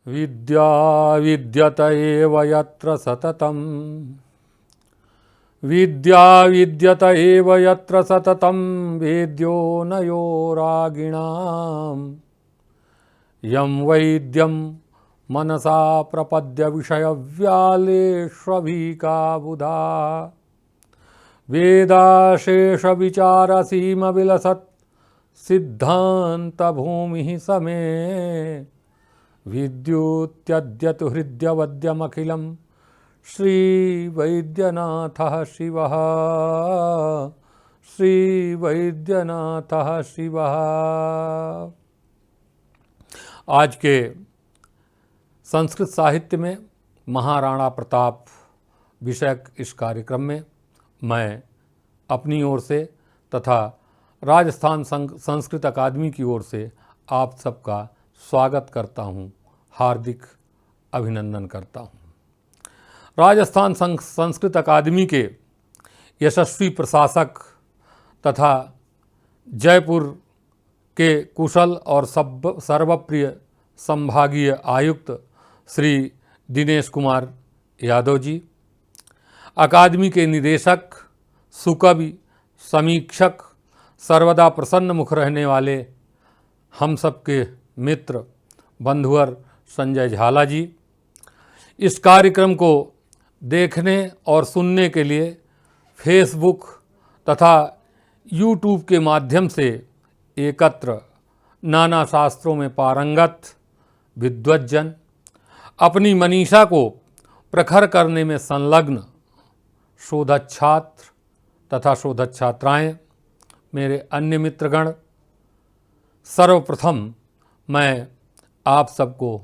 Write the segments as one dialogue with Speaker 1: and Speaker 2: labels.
Speaker 1: विद्या विद्यत एव यत्र सततं विद्या विद्यत एव यत्र सततं वेद्यो न योरागिणां यं वैद्यं मनसा प्रपद्य विषयव्यालेष्वभिका बुधा वेदाशेष विचारसीम विलसत् सिद्धांत भूमि समे विद्युत्यद्यतु हृद्यवद्यमखिलं श्रीवैद्यनाथः शिवः श्रीवैद्यनाथः शिवः। आज के संस्कृत साहित्य में महाराणा प्रताप विषयक इस कार्यक्रम में मैं अपनी ओर से तथा राजस्थान संस्कृत अकादमी की ओर से आप सबका स्वागत करता हूं, हार्दिक अभिनंदन करता हूं। राजस्थान संस्कृत अकादमी के यशस्वी प्रशासक तथा जयपुर के कुशल और सर्वप्रिय संभागीय आयुक्त श्री दिनेश कुमार यादव जी, अकादमी के निदेशक, सुकवि, समीक्षक, सर्वदा प्रसन्न मुख रहने वाले हम सबके मित्र बंधुवर संजय झाला जी, इस कार्यक्रम को देखने और सुनने के लिए फेसबुक तथा यूट्यूब के माध्यम से एकत्र नाना शास्त्रों में पारंगत विद्वज्जन, अपनी मनीषा को प्रखर करने में संलग्न शोधच्छात्र तथा शोधच्छात्राएं, मेरे अन्य मित्रगण, सर्वप्रथम मैं आप सबको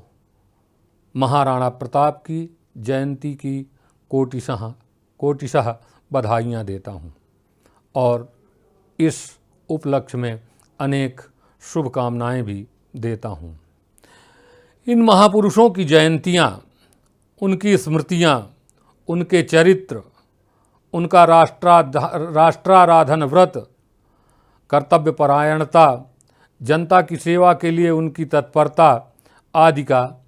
Speaker 1: महाराणा प्रताप की जयंती की कोटिशः बधाइयाँ देता हूँ और इस उपलक्ष्य में अनेक शुभकामनाएं भी देता हूँ। इन महापुरुषों की जयंतियाँ, उनकी स्मृतियाँ, उनके चरित्र, उनका राष्ट्राराधन व्रत, कर्तव्यपरायणता, जनता की सेवा के लिए उनकी तत्परता आदि का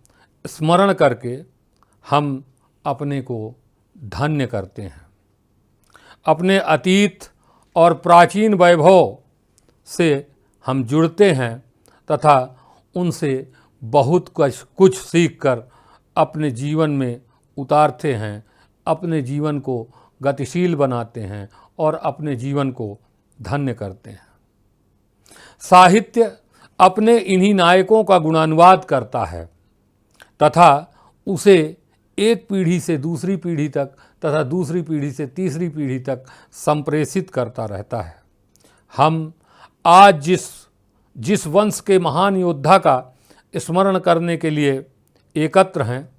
Speaker 1: स्मरण करके हम अपने को धन्य करते हैं। अपने अतीत और प्राचीन वैभव से हम जुड़ते हैं तथा उनसे बहुत कुछ सीखकर अपने जीवन में उतारते हैं, अपने जीवन को गतिशील बनाते हैं और अपने जीवन को धन्य करते हैं। साहित्य अपने इन्हीं नायकों का गुणानुवाद करता है तथा उसे एक पीढ़ी से दूसरी पीढ़ी तक तथा दूसरी पीढ़ी से तीसरी पीढ़ी तक संप्रेषित करता रहता है। हम आज जिस वंश के महान योद्धा का स्मरण करने के लिए एकत्र हैं,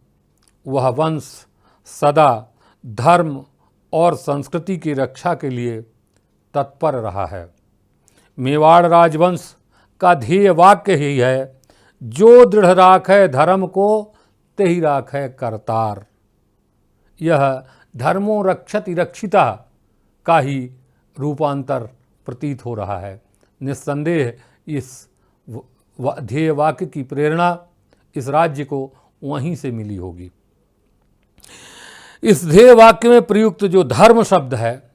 Speaker 1: वह वंश सदा धर्म और संस्कृति की रक्षा के लिए तत्पर रहा है। मेवाड़ राजवंश का ध्येय वाक्य ही है, जो दृढ़ राखै धर्म को तेहि राखै करतार। यह धर्मो रक्षति रक्षिता का ही रूपांतर प्रतीत हो रहा है। निस्संदेह इस ध्येय वाक्य की प्रेरणा इस राज्य को वहीं से मिली होगी। इस ध्येय वाक्य में प्रयुक्त जो धर्म शब्द है,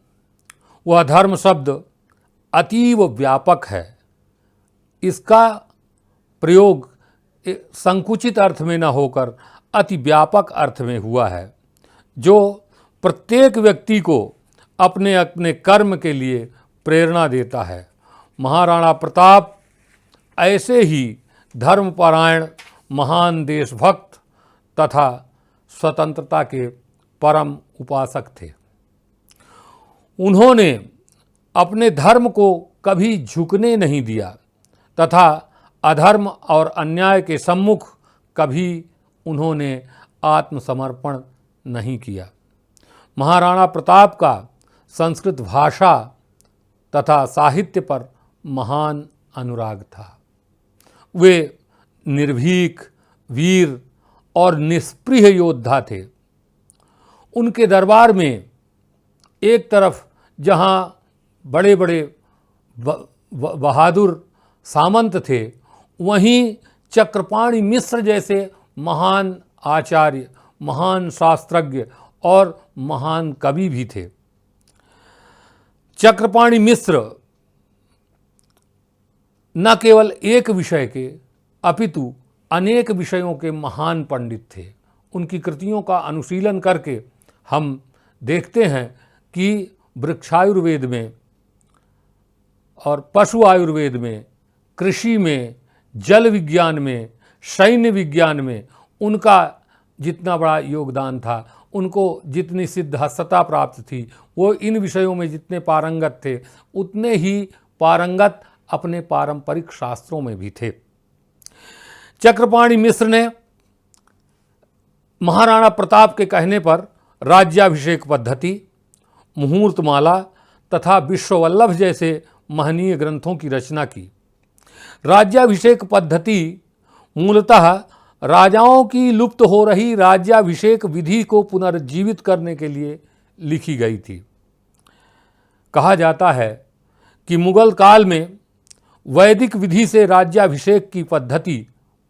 Speaker 1: वह धर्म शब्द अतीव व्यापक है। इसका प्रयोग संकुचित अर्थ में न होकर अति व्यापक अर्थ में हुआ है, जो प्रत्येक व्यक्ति को अपने अपने कर्म के लिए प्रेरणा देता है। महाराणा प्रताप ऐसे ही धर्मपरायण महान देशभक्त तथा स्वतंत्रता के परम उपासक थे। उन्होंने अपने धर्म को कभी झुकने नहीं दिया तथा अधर्म और अन्याय के सम्मुख कभी उन्होंने आत्मसमर्पण नहीं किया। महाराणा प्रताप का संस्कृत भाषा तथा साहित्य पर महान अनुराग था। वे निर्भीक, वीर और निष्प्रिय योद्धा थे। उनके दरबार में एक तरफ जहाँ बड़े बड़े बहादुर सामंत थे, वहीं चक्रपाणि मिश्र जैसे महान आचार्य, महान शास्त्रज्ञ और महान कवि भी थे। चक्रपाणि मिश्र न केवल एक विषय के अपितु अनेक विषयों के महान पंडित थे। उनकी कृतियों का अनुशीलन करके हम देखते हैं कि वृक्षायुर्वेद में और पशु आयुर्वेद में, कृषि में, जल विज्ञान में, सैन्य विज्ञान में उनका जितना बड़ा योगदान था, उनको जितनी सिद्धहस्तता प्राप्त थी, वो इन विषयों में जितने पारंगत थे, उतने ही पारंगत अपने पारंपरिक शास्त्रों में भी थे। चक्रपाणि मिश्र ने महाराणा प्रताप के कहने पर राज्याभिषेक पद्धति, मुहूर्तमाला तथा विश्ववल्लभ जैसे महनीय ग्रंथों की रचना की। राज्याभिषेक पद्धति मूलतः राजाओं की लुप्त हो रही राज्याभिषेक विधि को पुनर्जीवित करने के लिए लिखी गई थी। कहा जाता है कि मुगल काल में वैदिक विधि से राज्याभिषेक की पद्धति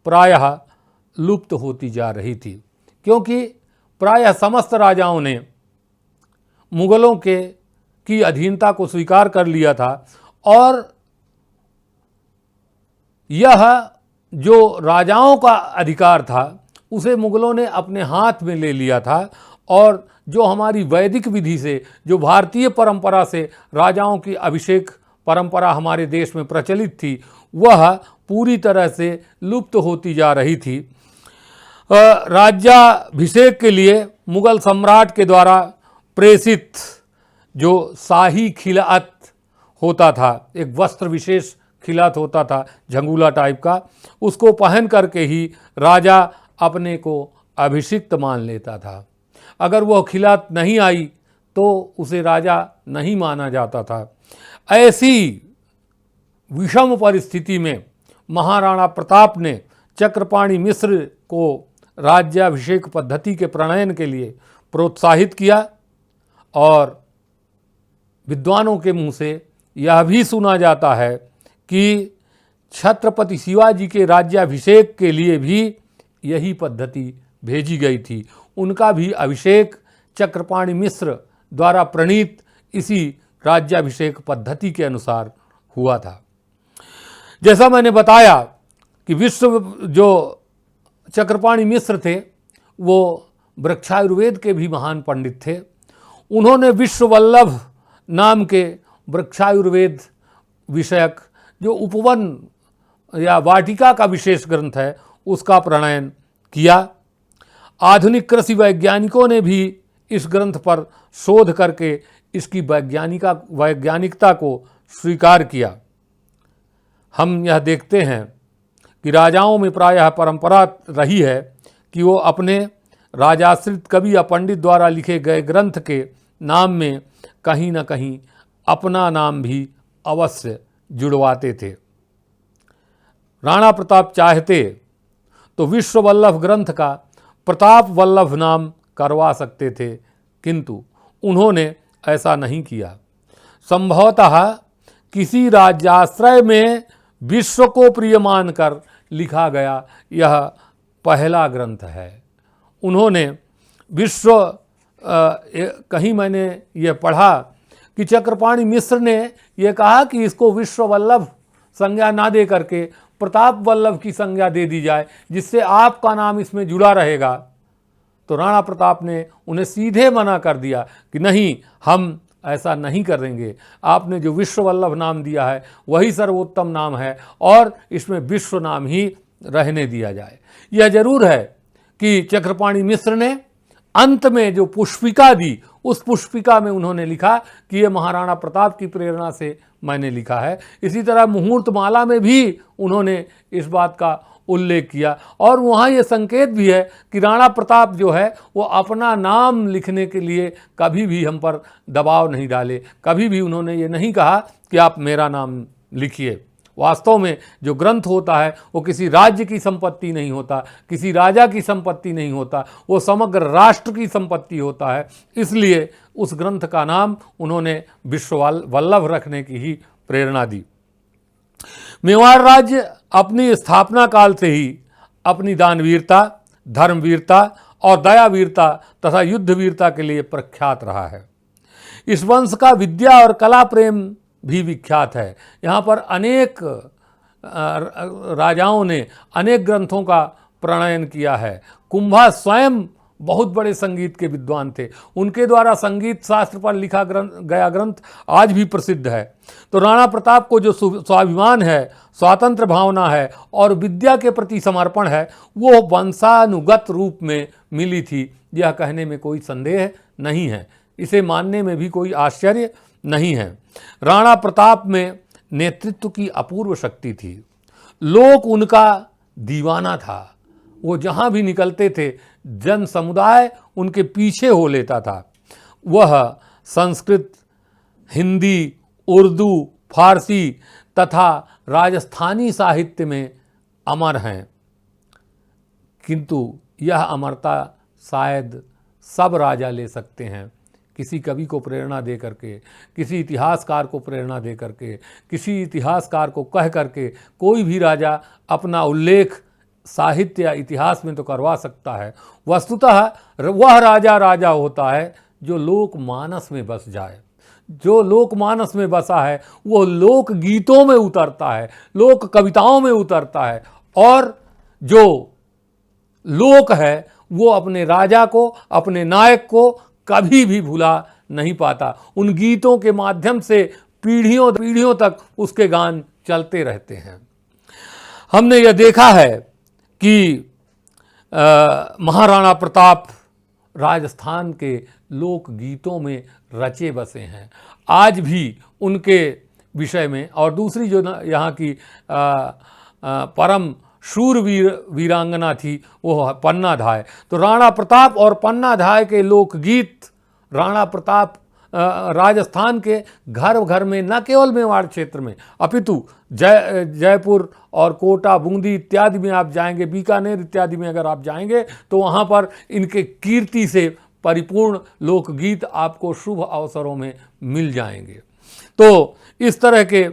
Speaker 1: प्रायः लुप्त होती जा रही थी, क्योंकि प्रायः समस्त राजाओं ने मुगलों की अधीनता को स्वीकार कर लिया था और यह जो राजाओं का अधिकार था उसे मुगलों ने अपने हाथ में ले लिया था और जो हमारी वैदिक विधि से, जो भारतीय परंपरा से राजाओं की अभिषेक परंपरा हमारे देश में प्रचलित थी, वह पूरी तरह से लुप्त होती जा रही थी। राज्याभिषेक के लिए मुगल सम्राट के द्वारा प्रेषित जो शाही खिलात होता था, एक वस्त्र विशेष खिलात होता था झंगूला टाइप का, उसको पहन करके ही राजा अपने को अभिषिक्त मान लेता था। अगर वह खिलात नहीं आई तो उसे राजा नहीं माना जाता था। ऐसी विषम परिस्थिति में महाराणा प्रताप ने चक्रपाणि मिश्र को राज्याभिषेक पद्धति के प्रणयन के लिए प्रोत्साहित किया और विद्वानों के मुंह से यह भी सुना जाता है कि छत्रपति शिवाजी के राज्याभिषेक के लिए भी यही पद्धति भेजी गई थी। उनका भी अभिषेक चक्रपाणि मिश्र द्वारा प्रणीत इसी राज्याभिषेक पद्धति के अनुसार हुआ था। जैसा मैंने बताया कि विश्व जो चक्रपाणि मिश्र थे वो वृक्षायुर्वेद के भी महान पंडित थे। उन्होंने विश्ववल्लभ नाम के वृक्षायुर्वेद विषयक जो उपवन या वाटिका का विशेष ग्रंथ है उसका प्रणयन किया। आधुनिक कृषि वैज्ञानिकों ने भी इस ग्रंथ पर शोध करके इसकी वैज्ञानिकता को स्वीकार किया। हम यह देखते हैं कि राजाओं में प्रायः परंपरा रही है कि वो अपने राजाश्रित कवि या पंडित द्वारा लिखे गए ग्रंथ के नाम में कहीं न कहीं अपना नाम भी अवश्य जुड़वाते थे। राणा प्रताप चाहते तो विश्ववल्लभ ग्रंथ का प्रताप वल्लभ नाम करवा सकते थे, किंतु उन्होंने ऐसा नहीं किया। संभवतः किसी राज्याश्रय में विश्व को प्रिय मानकर लिखा गया यह पहला ग्रंथ है। उन्होंने कहीं मैंने ये पढ़ा कि चक्रपाणि मिश्र ने यह कहा कि इसको विश्ववल्लभ संज्ञा ना दे करके प्रताप वल्लभ की संज्ञा दे दी जाए, जिससे आपका नाम इसमें जुड़ा रहेगा। तो राणा प्रताप ने उन्हें सीधे मना कर दिया कि नहीं, हम ऐसा नहीं करेंगे। आपने जो विश्ववल्लभ नाम दिया है वही सर्वोत्तम नाम है और इसमें विश्व नाम ही रहने दिया जाए। यह जरूर है कि चक्रपाणि मिश्र ने अंत में जो पुष्पिका दी, उस पुष्पिका में उन्होंने लिखा कि ये महाराणा प्रताप की प्रेरणा से मैंने लिखा है। इसी तरह मुहूर्तमाला में भी उन्होंने इस बात का उल्लेख किया और वहाँ ये संकेत भी है कि राणा प्रताप जो है वो अपना नाम लिखने के लिए कभी भी हम पर दबाव नहीं डाले, कभी भी उन्होंने ये नहीं कहा कि आप मेरा नाम लिखिए। वास्तव में जो ग्रंथ होता है वो किसी राज्य की संपत्ति नहीं होता, किसी राजा की संपत्ति नहीं होता, वो समग्र राष्ट्र की संपत्ति होता है। इसलिए उस ग्रंथ का नाम उन्होंने विश्व वल्लभ रखने की ही प्रेरणा दी। मेवाड़ राज्य अपनी स्थापना काल से ही अपनी दानवीरता, धर्मवीरता और दयावीरता तथा युद्धवीरता के लिए प्रख्यात रहा है। इस वंश का विद्या और कला प्रेम भी विख्यात है। यहाँ पर अनेक राजाओं ने अनेक ग्रंथों का प्रणयन किया है। कुंभा स्वयं बहुत बड़े संगीत के विद्वान थे, उनके द्वारा संगीत शास्त्र पर लिखा गया ग्रंथ आज भी प्रसिद्ध है। तो राणा प्रताप को जो स्वाभिमान है, स्वातंत्र भावना है और विद्या के प्रति समर्पण है, वो वंशानुगत रूप में मिली थी, यह कहने में कोई संदेह नहीं है, इसे मानने में भी कोई आश्चर्य नहीं है। राणा प्रताप में नेतृत्व की अपूर्व शक्ति थी, लोक उनका दीवाना था। वो जहाँ भी निकलते थे जन समुदाय उनके पीछे हो लेता था। वह संस्कृत, हिंदी, उर्दू, फारसी तथा राजस्थानी साहित्य में अमर हैं, किंतु यह अमरता शायद सब राजा ले सकते हैं। किसी कवि को प्रेरणा दे करके, किसी इतिहासकार को प्रेरणा दे करके, किसी इतिहासकार को कह करके कोई भी राजा अपना उल्लेख साहित्य या इतिहास में तो करवा सकता है। वस्तुतः वह राजा राजा होता है जो लोकमानस में बस जाए। जो लोकमानस में बसा है वो लोक गीतों में उतरता है, लोक कविताओं में उतरता है, और जो लोक है वो अपने राजा को, अपने नायक को कभी भी भुला नहीं पाता। उन गीतों के माध्यम से पीढ़ियों पीढ़ियों तक उसके गान चलते रहते हैं। हमने यह देखा है कि महाराणा प्रताप राजस्थान के लोक गीतों में रचे बसे हैं। आज भी उनके विषय में, और दूसरी जो यहाँ की परम शूर वीरांगना थी वो पन्ना धाय। तो राणा प्रताप और पन्ना धाय के लोकगीत राणा प्रताप राजस्थान के घर घर में, न केवल मेवाड़ क्षेत्र में अपितु जयपुर और कोटा, बूंदी इत्यादि में आप जाएंगे, बीकानेर इत्यादि में अगर आप जाएंगे तो वहाँ पर इनके कीर्ति से परिपूर्ण लोकगीत आपको शुभ अवसरों में मिल जाएंगे। तो इस तरह के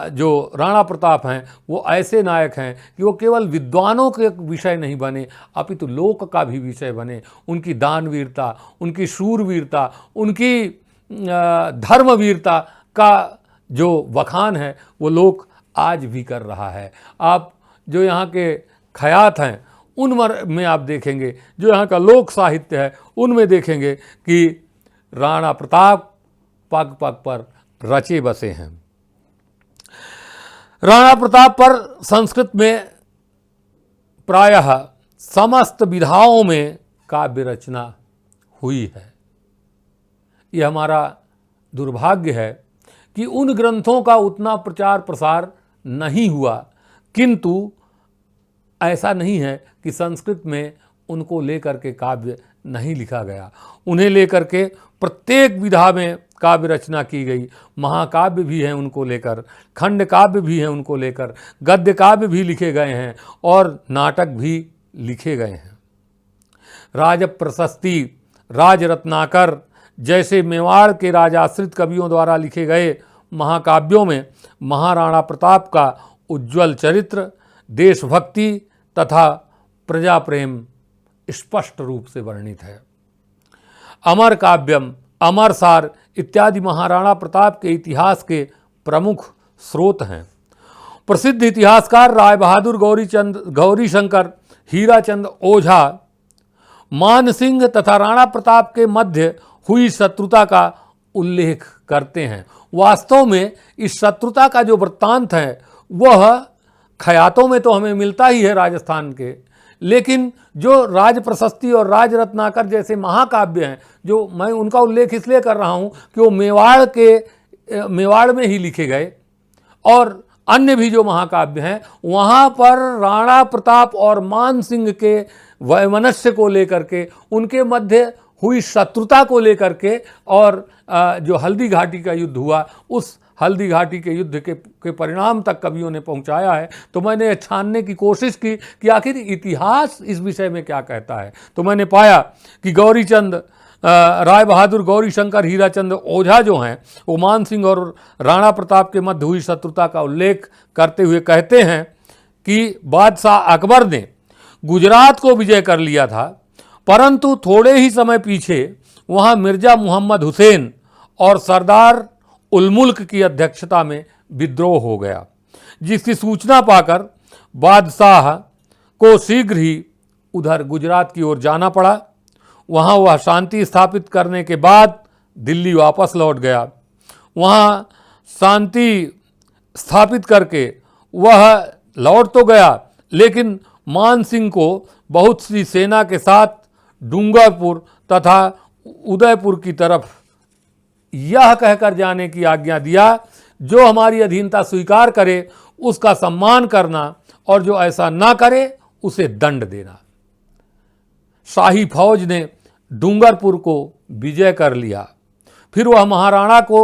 Speaker 1: जो राणा प्रताप हैं वो ऐसे नायक हैं कि वो केवल विद्वानों के विषय नहीं बने अपितु लोक का भी विषय बने। उनकी दानवीरता, उनकी शूरवीरता, उनकी धर्मवीरता का जो बखान है वो लोक आज भी कर रहा है। आप जो यहाँ के खयात हैं उन में आप देखेंगे, जो यहाँ का लोक साहित्य है उनमें देखेंगे कि राणा प्रताप पग पग पर रचे बसे हैं। राणा प्रताप पर संस्कृत में प्रायः समस्त विधाओं में काव्य रचना हुई है। यह हमारा दुर्भाग्य है कि उन ग्रंथों का उतना प्रचार प्रसार नहीं हुआ, किंतु ऐसा नहीं है कि संस्कृत में उनको लेकर के काव्य नहीं लिखा गया। उन्हें लेकर के प्रत्येक विधा में काव्य रचना की गई। महाकाव्य भी हैं उनको लेकर, खंड काव्य भी हैं उनको लेकर, गद्य काव्य भी लिखे गए हैं और नाटक भी लिखे गए हैं। राज प्रशस्ति, राज रत्नाकर जैसे मेवाड़ के राजाश्रित कवियों द्वारा लिखे गए महाकाव्यों में महाराणा प्रताप का उज्ज्वल चरित्र, देशभक्ति तथा प्रजा प्रेम स्पष्ट रूप से वर्णित है। अमर काव्यम, अमर सार इत्यादि महाराणा प्रताप के इतिहास के प्रमुख स्रोत हैं। प्रसिद्ध इतिहासकार राय बहादुर गौरीशंकर, हीराचंद ओझा मान सिंह तथा राणा प्रताप के मध्य हुई शत्रुता का उल्लेख करते हैं। वास्तव में इस शत्रुता का जो वृत्तांत है वह खयातों में तो हमें मिलता ही है राजस्थान के, लेकिन जो राज प्रशस्ति और राज रत्नाकर जैसे महाकाव्य हैं, जो मैं उनका उल्लेख इसलिए कर रहा हूँ कि वो मेवाड़ के मेवाड़ में ही लिखे गए और अन्य भी जो महाकाव्य हैं वहाँ पर राणा प्रताप और मान सिंह के वैमनस्य को लेकर के, उनके मध्य हुई शत्रुता को लेकर के और जो हल्दी घाटी का युद्ध हुआ उस हल्दी घाटी के युद्ध के परिणाम तक कवियों ने पहुंचाया है। तो मैंने छानने की कोशिश की कि आखिर इतिहास इस विषय में क्या कहता है। तो मैंने पाया कि गौरीचंद राय बहादुर गौरीशंकर हीराचंद ओझा जो हैं वो मान सिंह और राणा प्रताप के मध्य हुई शत्रुता का उल्लेख करते हुए कहते हैं कि बादशाह अकबर ने गुजरात को विजय कर लिया था, परंतु थोड़े ही समय पीछे वहाँ मिर्जा मोहम्मद हुसैन और सरदार उल मुल्क की अध्यक्षता में विद्रोह हो गया, जिसकी सूचना पाकर बादशाह को शीघ्र ही उधर गुजरात की ओर जाना पड़ा। वहाँ वह शांति स्थापित करने के बाद दिल्ली वापस लौट गया। वहाँ शांति स्थापित करके वह लौट तो गया, लेकिन मान सिंह को बहुत सी सेना के साथ डूंगरपुर तथा उदयपुर की तरफ यह कहकर जाने की आज्ञा दिया, जो हमारी अधीनता स्वीकार करे उसका सम्मान करना और जो ऐसा ना करे उसे दंड देना। शाही फौज ने डूंगरपुर को विजय कर लिया। फिर वह महाराणा को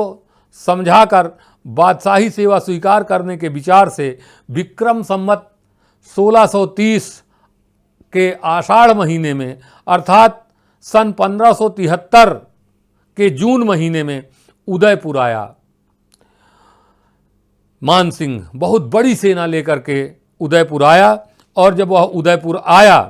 Speaker 1: समझाकर बादशाही सेवा स्वीकार करने के विचार से विक्रम संवत 1630 के आषाढ़ महीने में अर्थात सन 1573 के जून महीने में उदयपुर आया। मान सिंह बहुत बड़ी सेना लेकर के उदयपुर आया और जब वह उदयपुर आया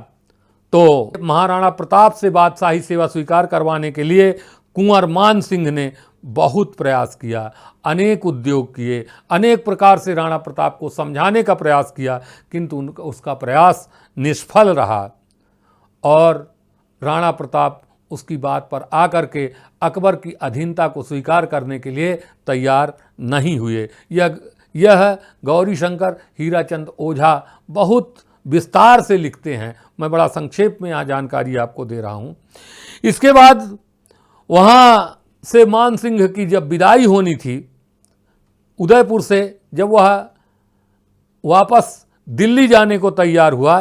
Speaker 1: तो महाराणा प्रताप से बादशाही सेवा स्वीकार करवाने के लिए कुंवर मान सिंह ने बहुत प्रयास किया, अनेक उद्योग किए, अनेक प्रकार से राणा प्रताप को समझाने का प्रयास किया, किंतु उसका प्रयास निष्फल रहा और राणा प्रताप उसकी बात पर आकर के अकबर की अधीनता को स्वीकार करने के लिए तैयार नहीं हुए। यह गौरीशंकर हीराचंद ओझा बहुत विस्तार से लिखते हैं, मैं बड़ा संक्षेप में यहाँ जानकारी आपको दे रहा हूँ। इसके बाद वहाँ से मान सिंह की जब विदाई होनी थी उदयपुर से, जब वह वापस दिल्ली जाने को तैयार हुआ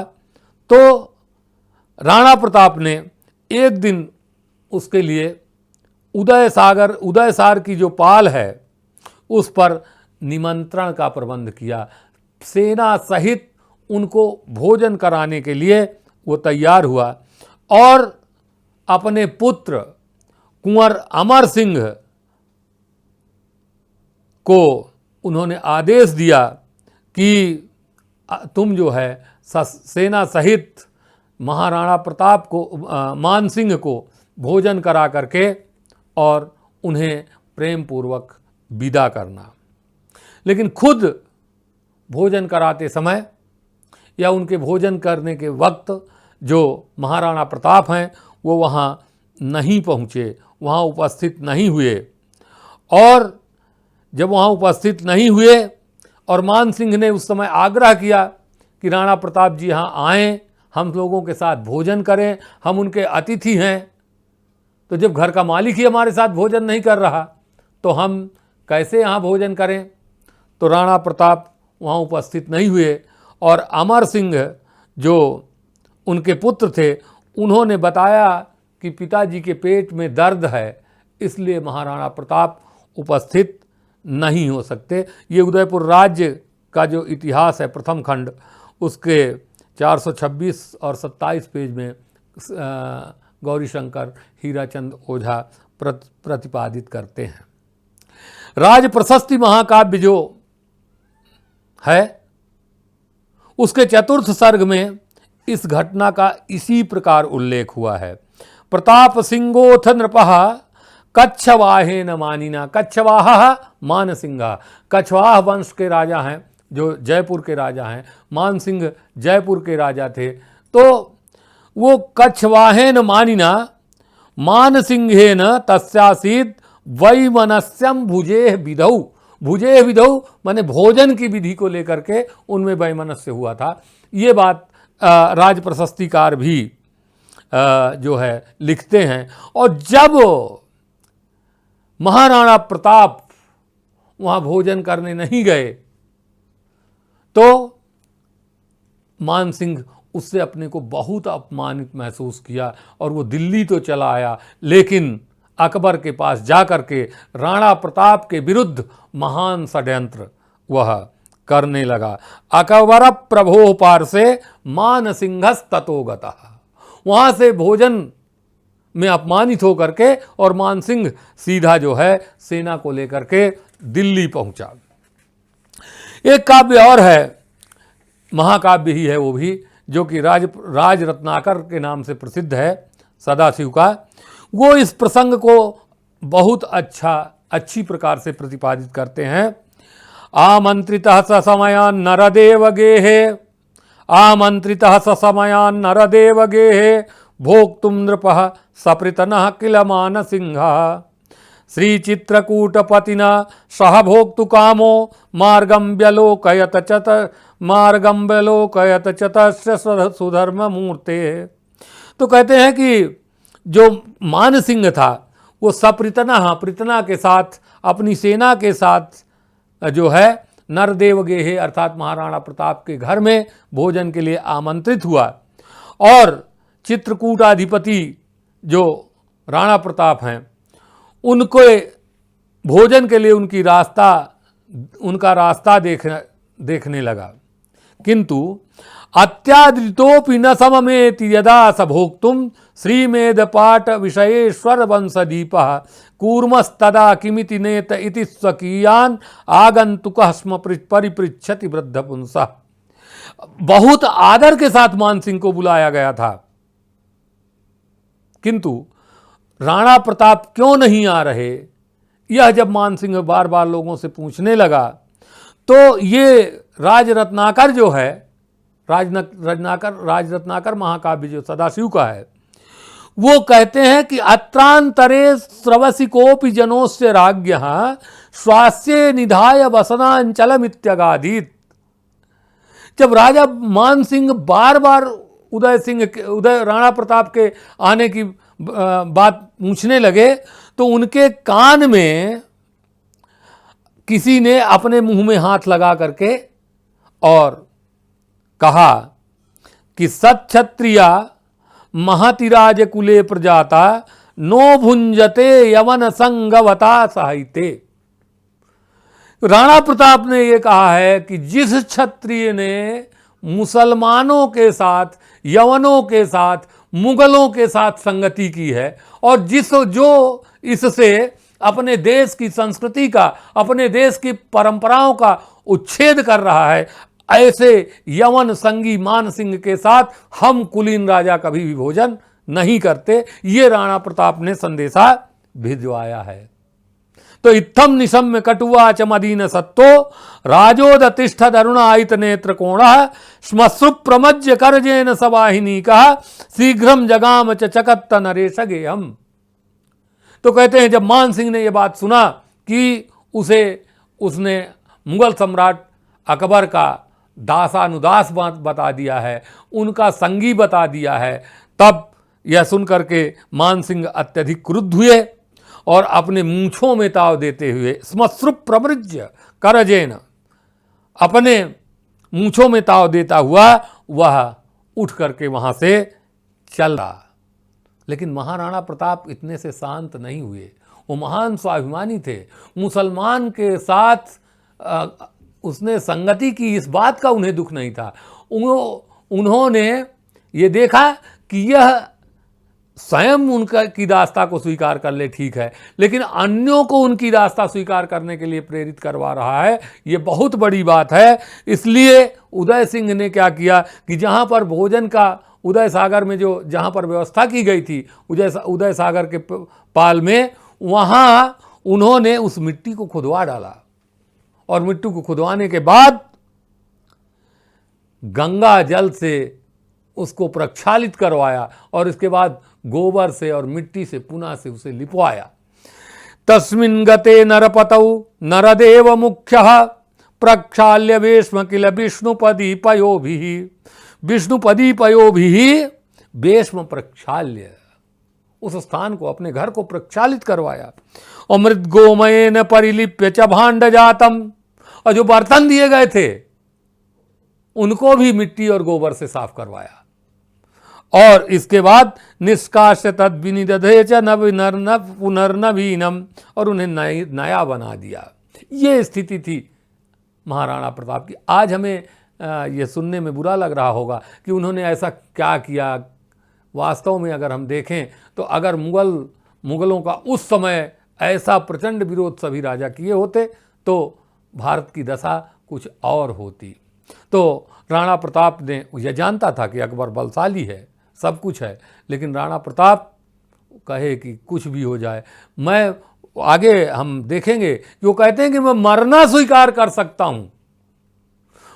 Speaker 1: तो राणा प्रताप ने एक दिन उसके लिए उदयसार की जो पाल है उस पर निमंत्रण का प्रबंध किया। सेना सहित उनको भोजन कराने के लिए वो तैयार हुआ और अपने पुत्र कुंवर अमर सिंह को उन्होंने आदेश दिया कि तुम जो है सेना सहित महाराणा प्रताप को मान सिंह को भोजन करा करके और उन्हें प्रेम पूर्वक विदा करना। लेकिन खुद भोजन कराते समय या उनके भोजन करने के वक्त जो महाराणा प्रताप हैं वो वहाँ नहीं पहुँचे, वहाँ उपस्थित नहीं हुए। और जब वहाँ उपस्थित नहीं हुए और मान सिंह ने उस समय आग्रह किया कि राणा प्रताप जी यहाँ आएँ, हम लोगों के साथ भोजन करें, हम उनके अतिथि हैं, तो जब घर का मालिक ही हमारे साथ भोजन नहीं कर रहा तो हम कैसे यहाँ भोजन करें। तो राणा प्रताप वहाँ उपस्थित नहीं हुए और अमर सिंह जो उनके पुत्र थे उन्होंने बताया कि पिताजी के पेट में दर्द है, इसलिए महाराणा प्रताप उपस्थित नहीं हो सकते। ये उदयपुर राज्य का जो इतिहास है प्रथम खंड, उसके 426 और 27 पेज में गौरीशंकर हीराचंद ओझा प्रतिपादित करते हैं। राज प्रशस्ति महाकाव्य जो है उसके चतुर्थ सर्ग में इस घटना का इसी प्रकार उल्लेख हुआ है। प्रताप सिंहोथ नृपः कच्छवाहेन मानिना, कच्छवाह मान सिंहा, कच्छवाह वंश के राजा हैं जो जयपुर के राजा हैं, मान सिंह जयपुर के राजा थे। तो वो कच्छवाहेन मानिना मान सिंहेन तस्यासीत वैमनस्यम भुजेह विधौ, भुजेह विधौ माने भोजन की विधि को लेकर के उनमें वैमनस्य हुआ था। ये बात राज प्रशस्तिकार भी जो है लिखते हैं। और जब महाराणा प्रताप वहाँ भोजन करने नहीं गए तो मान सिंह उससे अपने को बहुत अपमानित महसूस किया और वो दिल्ली तो चला आया, लेकिन अकबर के पास जाकर के राणा प्रताप के विरुद्ध महान षड्यंत्र वह करने लगा। अकबर प्रभो पार से मान सिंहस ततो गतः, वहाँ से भोजन में अपमानित होकर के और मान सिंह सीधा जो है सेना को लेकर के दिल्ली पहुंचा। एक काव्य और है, महाकाव्य ही है वो भी, जो कि राज रत्नाकर के नाम से प्रसिद्ध है, सदाशिव का। वो इस प्रसंग को बहुत अच्छी प्रकार से प्रतिपादित करते हैं। आमंत्रितः स समयान् नरदेव गेहे, आमंत्रितः स समयान् नरदेव गेहे, भोक्तुं नृपः सपृतनः किल मानसिंहः, श्रीचित्रकूटपतिना सह भोक्तु कामो, मार्गं व्यलोकयत चतस्य सुधर्म मूर्ते। तो कहते हैं कि जो मान सिंह था वो पृतना के साथ, अपनी सेना के साथ जो है नरदेव गेहे अर्थात महाराणा प्रताप के घर में भोजन के लिए आमंत्रित हुआ, और चित्रकूटाधिपति जो राणा प्रताप हैं उनको भोजन के लिए उनका रास्ता देखने लगा। किंतु अत्यादृतोपि न सममेति यदा स भोक्तुम श्रीमेधपाठ विषयेश्वर वंशदीपः, कूर्मस्तदा किमिति नेत इति स्वकीयान आगंतुकः स्म परिपृच्छति वृद्धपुंसः। बहुत आदर के साथ मान सिंह को बुलाया गया था, किंतु राणा प्रताप क्यों नहीं आ रहे, यह जब मान सिंह बार बार लोगों से पूछने लगा तो ये राज रत्नाकर महाकाव्य जो सदाशिव का है, वो कहते हैं कि अत्रांतरे स्रवसिकोपि जनोस्य राज्ञः स्वास्ये निधाय वसनांचलमित्यगादीत्। जब राजा मान सिंह बार बार उदय राणा प्रताप के आने की बात पूछने लगे तो उनके कान में किसी ने अपने मुंह में हाथ लगा करके और कहा कि सत्क्षत्रिया महतिराज कुले प्रजाता नो भुंजते यवन संगवता साहित्य। राणा प्रताप ने यह कहा है कि जिस क्षत्रिय ने मुसलमानों के साथ, यवनों के साथ, मुगलों के साथ संगति की है और जो इससे अपने देश की संस्कृति का, अपने देश की परंपराओं का उच्छेद कर रहा है, ऐसे यवन संगी मान सिंह के साथ हम कुलीन राजा कभी भी भोजन नहीं करते। ये राणा प्रताप ने संदेशा भिजवाया है। तो इत्थम निशम्य कटुआ च मदीन सत्तो राजोद तिष्ठ दरुणायित नेत्र कोण श्मश्रु प्रमज्य करजेन सवाहिनी कहा शीघ्रम जगाम च चकत्त नरेश गेयम। तो कहते हैं जब मान सिंह ने यह बात सुना कि उसने मुगल सम्राट अकबर का दासानुदास बता दिया है, उनका संगी बता दिया है, तब यह सुनकर के मान सिंह अत्यधिक क्रुद्ध हुए और अपने मूंछों में ताव देते हुए श्मश्रु प्रमृज्य करजेन, अपने मूंछों में ताव देता हुआ वह उठ करके वहां से चल रहा। लेकिन महाराणा प्रताप इतने से शांत नहीं हुए। वो महान स्वाभिमानी थे, मुसलमान के साथ उसने संगति की, इस बात का उन्हें दुख नहीं था। उन्होंने ये देखा कि यह स्वयं उनका की दास्ता को स्वीकार कर ले, ठीक है, लेकिन अन्यों को उनकी दास्ता स्वीकार करने के लिए प्रेरित करवा रहा है, ये बहुत बड़ी बात है। इसलिए उदय सिंह ने क्या किया कि जहाँ पर भोजन का उदय सागर में जहाँ पर व्यवस्था की गई थी उदय सागर के पाल में, वहाँ उन्होंने उस मिट्टी को खुदवा डाला और मिट्टी को खुदवाने के बाद गंगा जल से उसको प्रक्षालित करवाया और इसके बाद गोबर से और मिट्टी से पुनः से उसे लिपवाया। तस्मिन् गते नरपतौ नरदेव मुख्यः प्रक्षाल्य वेश्म किल विष्णुपदीपयोभिः वेश्म प्रक्षाल्य, उस स्थान को, अपने घर को प्रक्षालित करवाया अमृत गोमयेन परिलिप्य च भांड जातम, और जो बर्तन दिए गए थे उनको भी मिट्टी और गोबर से साफ करवाया। और इसके बाद निष्काश तद विनिदधे च नव पुनर्नवीनम, और उन्हें नया बना दिया। ये स्थिति थी महाराणा प्रताप की। आज हमें ये सुनने में बुरा लग रहा होगा कि उन्होंने ऐसा क्या किया। वास्तव में अगर हम देखें तो अगर मुगलों का उस समय ऐसा प्रचंड विरोध सभी राजा किए होते तो भारत की दशा कुछ और होती। तो राणा प्रताप ने यह जानता था कि अकबर बलशाली है, सब कुछ है, लेकिन राणा प्रताप कहे कि कुछ भी हो जाए, मैं आगे हम देखेंगे कि वो कहते हैं कि मैं मरना स्वीकार कर सकता हूं,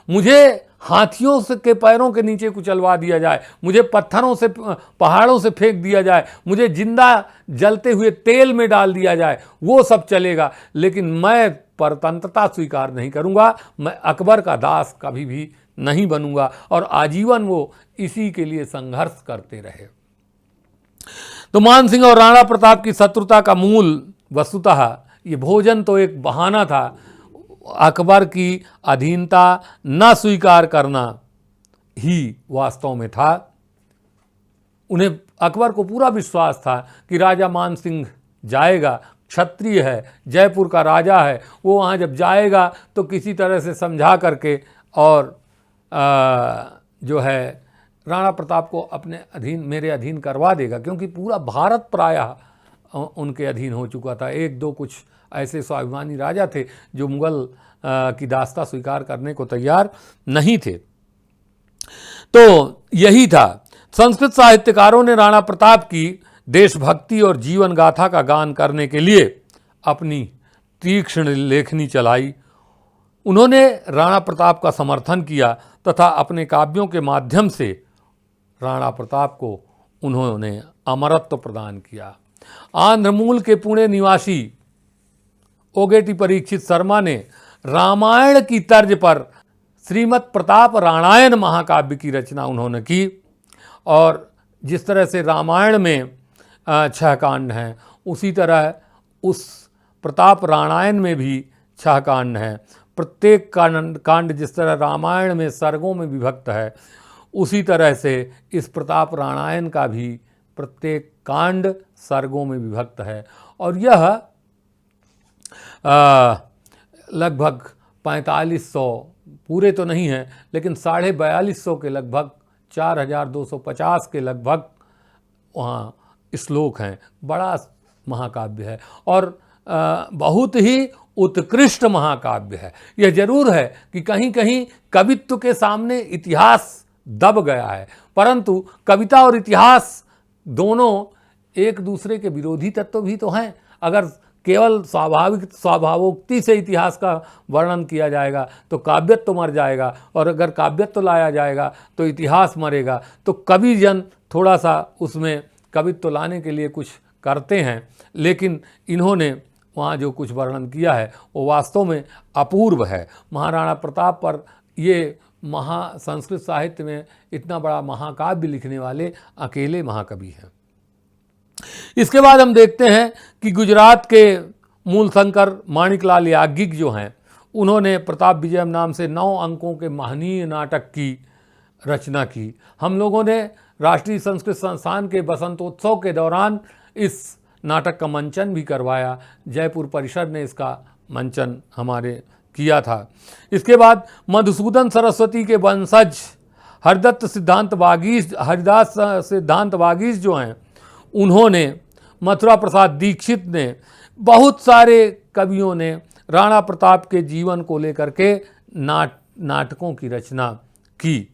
Speaker 1: मुझे हाथियों से के पैरों के नीचे कुचलवा दिया जाए, मुझे पत्थरों से पहाड़ों से फेंक दिया जाए, मुझे जिंदा जलते हुए तेल में डाल दिया जाए, वो सब चलेगा, लेकिन मैं परतंत्रता स्वीकार नहीं करूंगा, मैं अकबर का दास कभी भी नहीं बनूंगा। और आजीवन वो इसी के लिए संघर्ष करते रहे। तो मान सिंह और राणा प्रताप की शत्रुता का मूल वस्तुतः ये भोजन तो एक बहाना था, अकबर की अधीनता न स्वीकार करना ही वास्तव में था। उन्हें अकबर को पूरा विश्वास था कि राजा मान सिंह जाएगा, क्षत्रिय है, जयपुर का राजा है, वो वहाँ जब जाएगा तो किसी तरह से समझा करके और जो है राणा प्रताप को अपने अधीन, मेरे अधीन करवा देगा, क्योंकि पूरा भारत प्रायः उनके अधीन हो चुका था। एक दो कुछ ऐसे स्वाभिमानी राजा थे जो मुगल की दास्ता स्वीकार करने को तैयार नहीं थे। तो यही था। संस्कृत साहित्यकारों ने राणा प्रताप की देशभक्ति और जीवन गाथा का गान करने के लिए अपनी तीक्ष्ण लेखनी चलाई। उन्होंने राणा प्रताप का समर्थन किया तथा अपने काव्यों के माध्यम से राणा प्रताप को उन्होंने अमरत्व प्रदान किया। आंध्र मूल के पुणे निवासी ओगेटी परीक्षित शर्मा ने रामायण की तर्ज पर श्रीमद् प्रताप रामायण महाकाव्य की रचना उन्होंने की। और जिस तरह से रामायण में 6 कांड हैं, उसी तरह उस प्रताप रामायण में भी 6 कांड हैं। प्रत्येक कांड जिस तरह रामायण में सर्गों में विभक्त है, उसी तरह से इस प्रताप रामायण का भी प्रत्येक कांड सर्गों में विभक्त है। और यह लगभग 4500 पूरे तो नहीं है, लेकिन 4250 के लगभग 4250 के लगभग वहाँ श्लोक हैं। बड़ा महाकाव्य है और बहुत ही उत्कृष्ट महाकाव्य है। यह जरूर है कि कहीं कहीं कवित्व के सामने इतिहास दब गया है, परंतु कविता और इतिहास दोनों एक दूसरे के विरोधी तत्व भी तो हैं। अगर केवल स्वाभावोक्ति से इतिहास का वर्णन किया जाएगा तो काव्यत्व तो मर जाएगा, और अगर काव्यत्व तो लाया जाएगा तो इतिहास मरेगा। तो कवि जन थोड़ा सा उसमें कवित्व तो लाने के लिए कुछ करते हैं, लेकिन इन्होंने वहाँ जो कुछ वर्णन किया है वो वास्तव में अपूर्व है। महाराणा प्रताप पर ये संस्कृत साहित्य में इतना बड़ा महाकाव्य लिखने वाले अकेले महाकवि हैं। इसके बाद हम देखते हैं कि गुजरात के मूलशंकर माणिकलाल याज्ञिक जो हैं, उन्होंने प्रताप विजयम नाम से 9 अंकों के महनीय नाटक की रचना की। हम लोगों ने राष्ट्रीय संस्कृत संस्थान के बसंतोत्सव के दौरान इस नाटक का मंचन भी करवाया। जयपुर परिषद ने इसका मंचन हमारे किया था। इसके बाद मधुसूदन सरस्वती के वंशज हरिदास सिद्धांत वागीश जो हैं, उन्होंने, मथुरा प्रसाद दीक्षित ने, बहुत सारे कवियों ने राणा प्रताप के जीवन को लेकर के नाटकों की रचना की।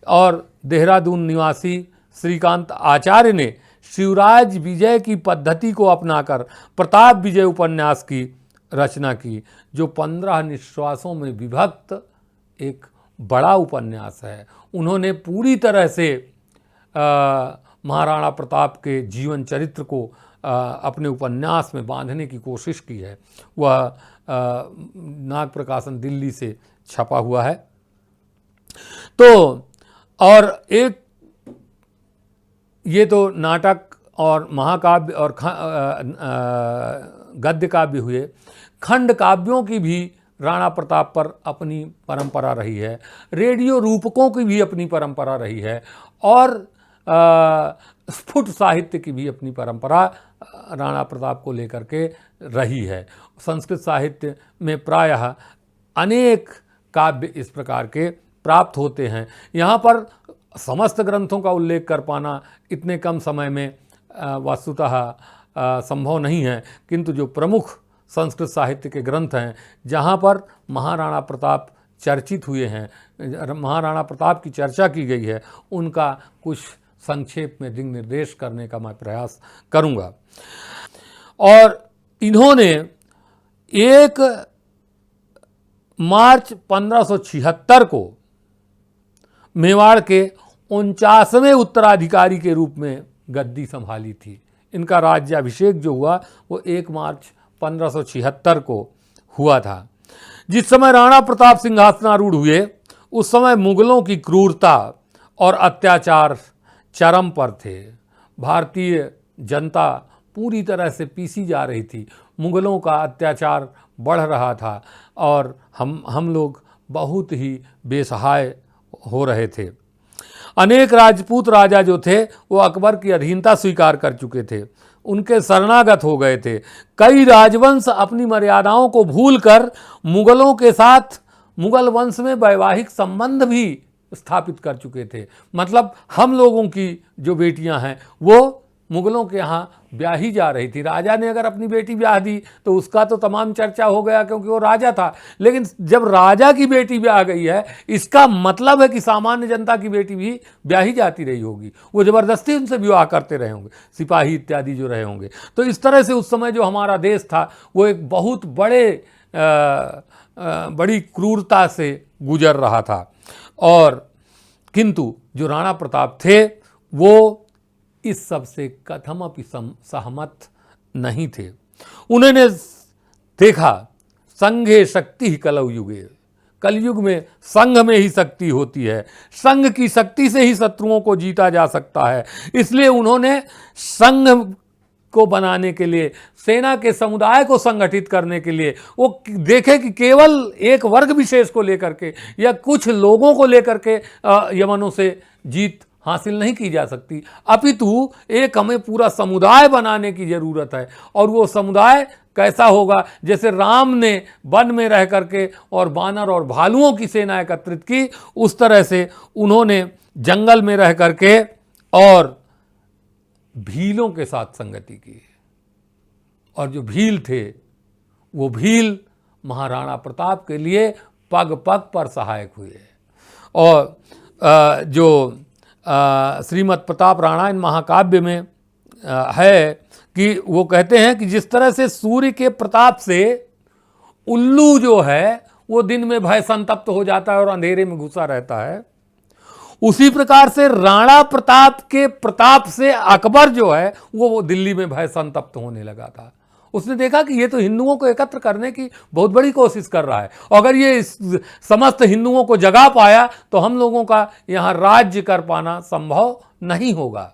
Speaker 1: और देहरादून निवासी श्रीकांत आचार्य ने शिवराज विजय की पद्धति को अपनाकर प्रताप विजय उपन्यास की रचना की, जो 15 निश्वासों में विभक्त एक बड़ा उपन्यास है। उन्होंने पूरी तरह से महाराणा प्रताप के जीवन चरित्र को अपने उपन्यास में बांधने की कोशिश की है। वह नाग प्रकाशन दिल्ली से छपा हुआ है। तो और एक ये तो नाटक और महाकाव्य और गद्य काव्य हुए, खंड काव्यों की भी राणा प्रताप पर अपनी परंपरा रही है, रेडियो रूपकों की भी अपनी परंपरा रही है, और स्फुट साहित्य की भी अपनी परंपरा राणा प्रताप को लेकर के रही है। संस्कृत साहित्य में प्रायः अनेक काव्य इस प्रकार के प्राप्त होते हैं। यहाँ पर समस्त ग्रंथों का उल्लेख कर पाना इतने कम समय में वस्तुतः संभव नहीं है, किंतु जो प्रमुख संस्कृत साहित्य के ग्रंथ हैं जहाँ पर महाराणा प्रताप चर्चित हुए हैं, महाराणा प्रताप की चर्चा की गई है, उनका कुछ संक्षेप में दिंग निर्देश करने का मैं प्रयास करूँगा। और इन्होंने 1 मार्च 1576 को मेवाड़ के 49वें उत्तराधिकारी के रूप में गद्दी संभाली थी। इनका राज्याभिषेक जो हुआ वो 1 मार्च 1576 को हुआ था। जिस समय राणा प्रताप सिंहासनारूढ़ हुए उस समय मुगलों की क्रूरता और अत्याचार चरम पर थे। भारतीय जनता पूरी तरह से पीसी जा रही थी, मुगलों का अत्याचार बढ़ रहा था और हम लोग बहुत ही बेसहाय हो रहे थे। अनेक राजपूत राजा जो थे वो अकबर की अधीनता स्वीकार कर चुके थे, उनके शरणागत हो गए थे। कई राजवंश अपनी मर्यादाओं को भूलकर मुगलों के साथ मुगल वंश में वैवाहिक संबंध भी स्थापित कर चुके थे। मतलब हम लोगों की जो बेटियां हैं वो मुगलों के यहाँ ब्याही जा रही थी। राजा ने अगर अपनी बेटी ब्याह दी तो उसका तो तमाम चर्चा हो गया क्योंकि वो राजा था, लेकिन जब राजा की बेटी ब्याह गई है इसका मतलब है कि सामान्य जनता की बेटी भी ब्याही जाती रही होगी, वो ज़बरदस्ती उनसे विवाह करते रहे होंगे, सिपाही इत्यादि जो रहे होंगे। तो इस तरह से उस समय जो हमारा देश था वो एक बहुत बड़ी क्रूरता से गुजर रहा था। और किंतु जो राणा प्रताप थे वो इस सब से कथमपि सहमत नहीं थे। उन्होंने देखा संघे शक्ति ही कलौ युगे, कलयुग में संघ में ही शक्ति होती है, संघ की शक्ति से ही शत्रुओं को जीता जा सकता है। इसलिए उन्होंने संघ को बनाने के लिए, सेना के समुदाय को संगठित करने के लिए वो देखे कि केवल एक वर्ग विशेष को लेकर के या कुछ लोगों को लेकर के यमनों से जीत हासिल नहीं की जा सकती, अपितु एक हमें पूरा समुदाय बनाने की जरूरत है। और वो समुदाय कैसा होगा? जैसे राम ने वन में रह करके और बानर और भालुओं की सेना एकत्रित की, उस तरह से उन्होंने जंगल में रह करके और भीलों के साथ संगति की। और जो भील थे वो भील महाराणा प्रताप के लिए पग पग पर सहायक हुए। और जो श्रीमद् प्रताप रामायण महाकाव्य में है कि वो कहते हैं कि जिस तरह से सूर्य के प्रताप से उल्लू जो है वो दिन में भय संतप्त हो जाता है और अंधेरे में घुसा रहता है, उसी प्रकार से राणा प्रताप के प्रताप से अकबर जो है वो दिल्ली में भय संतप्त होने लगा था। उसने देखा कि ये तो हिंदुओं को एकत्र करने की बहुत बड़ी कोशिश कर रहा है, अगर ये समस्त हिंदुओं को जगा पाया तो हम लोगों का यहाँ राज्य कर पाना संभव नहीं होगा।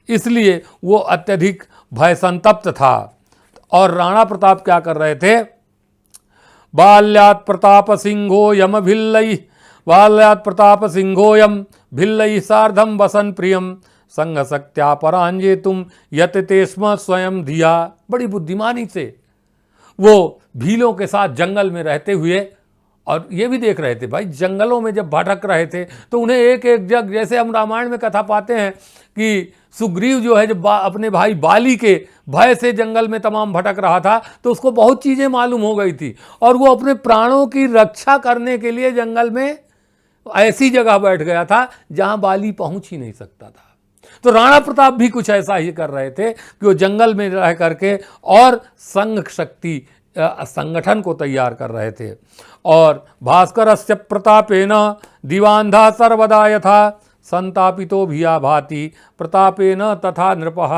Speaker 1: इसलिए वो अत्यधिक भय संतप्त था। और राणा प्रताप क्या कर रहे थे? बाल्यात् प्रताप सिंहो यम भिल्लई, बाल्यात् प्रताप सिंहोयम भिल्लई सार्धम वसन प्रियम संघ शक्त्या परांजे तुम यतते स्म स्वयं धिया। बड़ी बुद्धिमानी से वो भीलों के साथ जंगल में रहते हुए, और ये भी देख रहे थे भाई जंगलों में जब भटक रहे थे तो उन्हें एक एक जग, जैसे हम रामायण में कथा पाते हैं कि सुग्रीव जो है जब अपने भाई बाली के भय से जंगल में तमाम भटक रहा था तो उसको बहुत चीज़ें मालूम हो गई थी और वो अपने प्राणों की रक्षा करने के लिए जंगल में ऐसी जगह बैठ गया था जहां बाली पहुंच ही नहीं सकता था। तो राणा प्रताप भी कुछ ऐसा ही कर रहे थे कि वो जंगल में रह करके और संघ शक्ति संगठन को तैयार कर रहे थे। और भास्करस्य प्रतापेन दिवांधा सर्वदा यथा संतापितो भिया भाति प्रतापेन तथा नृपः।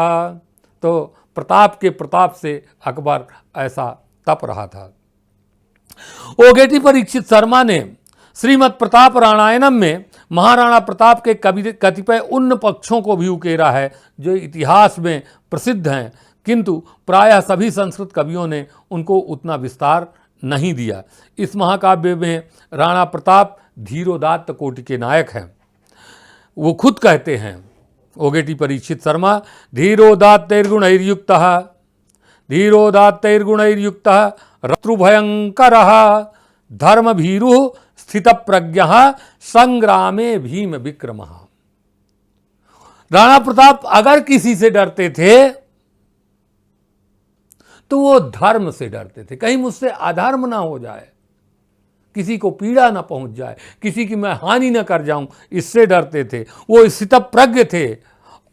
Speaker 1: तो प्रताप के प्रताप से अकबर ऐसा तप रहा था। ओगेटी परीक्षित शर्मा ने श्रीमद् प्रताप रामायणम में महाराणा प्रताप के कतिपय उन पक्षों को भी उकेरा है जो इतिहास में प्रसिद्ध हैं। किंतु प्रायः सभी संस्कृत कवियों ने उनको उतना विस्तार नहीं दिया। इस महाकाव्य में राणा प्रताप धीरोदात्त कोटि के नायक हैं। वो खुद कहते हैं, ओगेटी परीक्षित शर्मा, धीरोदात्तैर्गुणैर्युक्तः रतृभयंकरः धर्मभीरुः स्थितप्रज्ञः संग्रामे भीम विक्रमः। राणा प्रताप अगर किसी से डरते थे तो वो धर्म से डरते थे, कहीं मुझसे अधर्म ना हो जाए, किसी को पीड़ा ना पहुंच जाए, किसी की मैं हानि ना कर जाऊं, इससे डरते थे। वो स्थितप्रज्ञ थे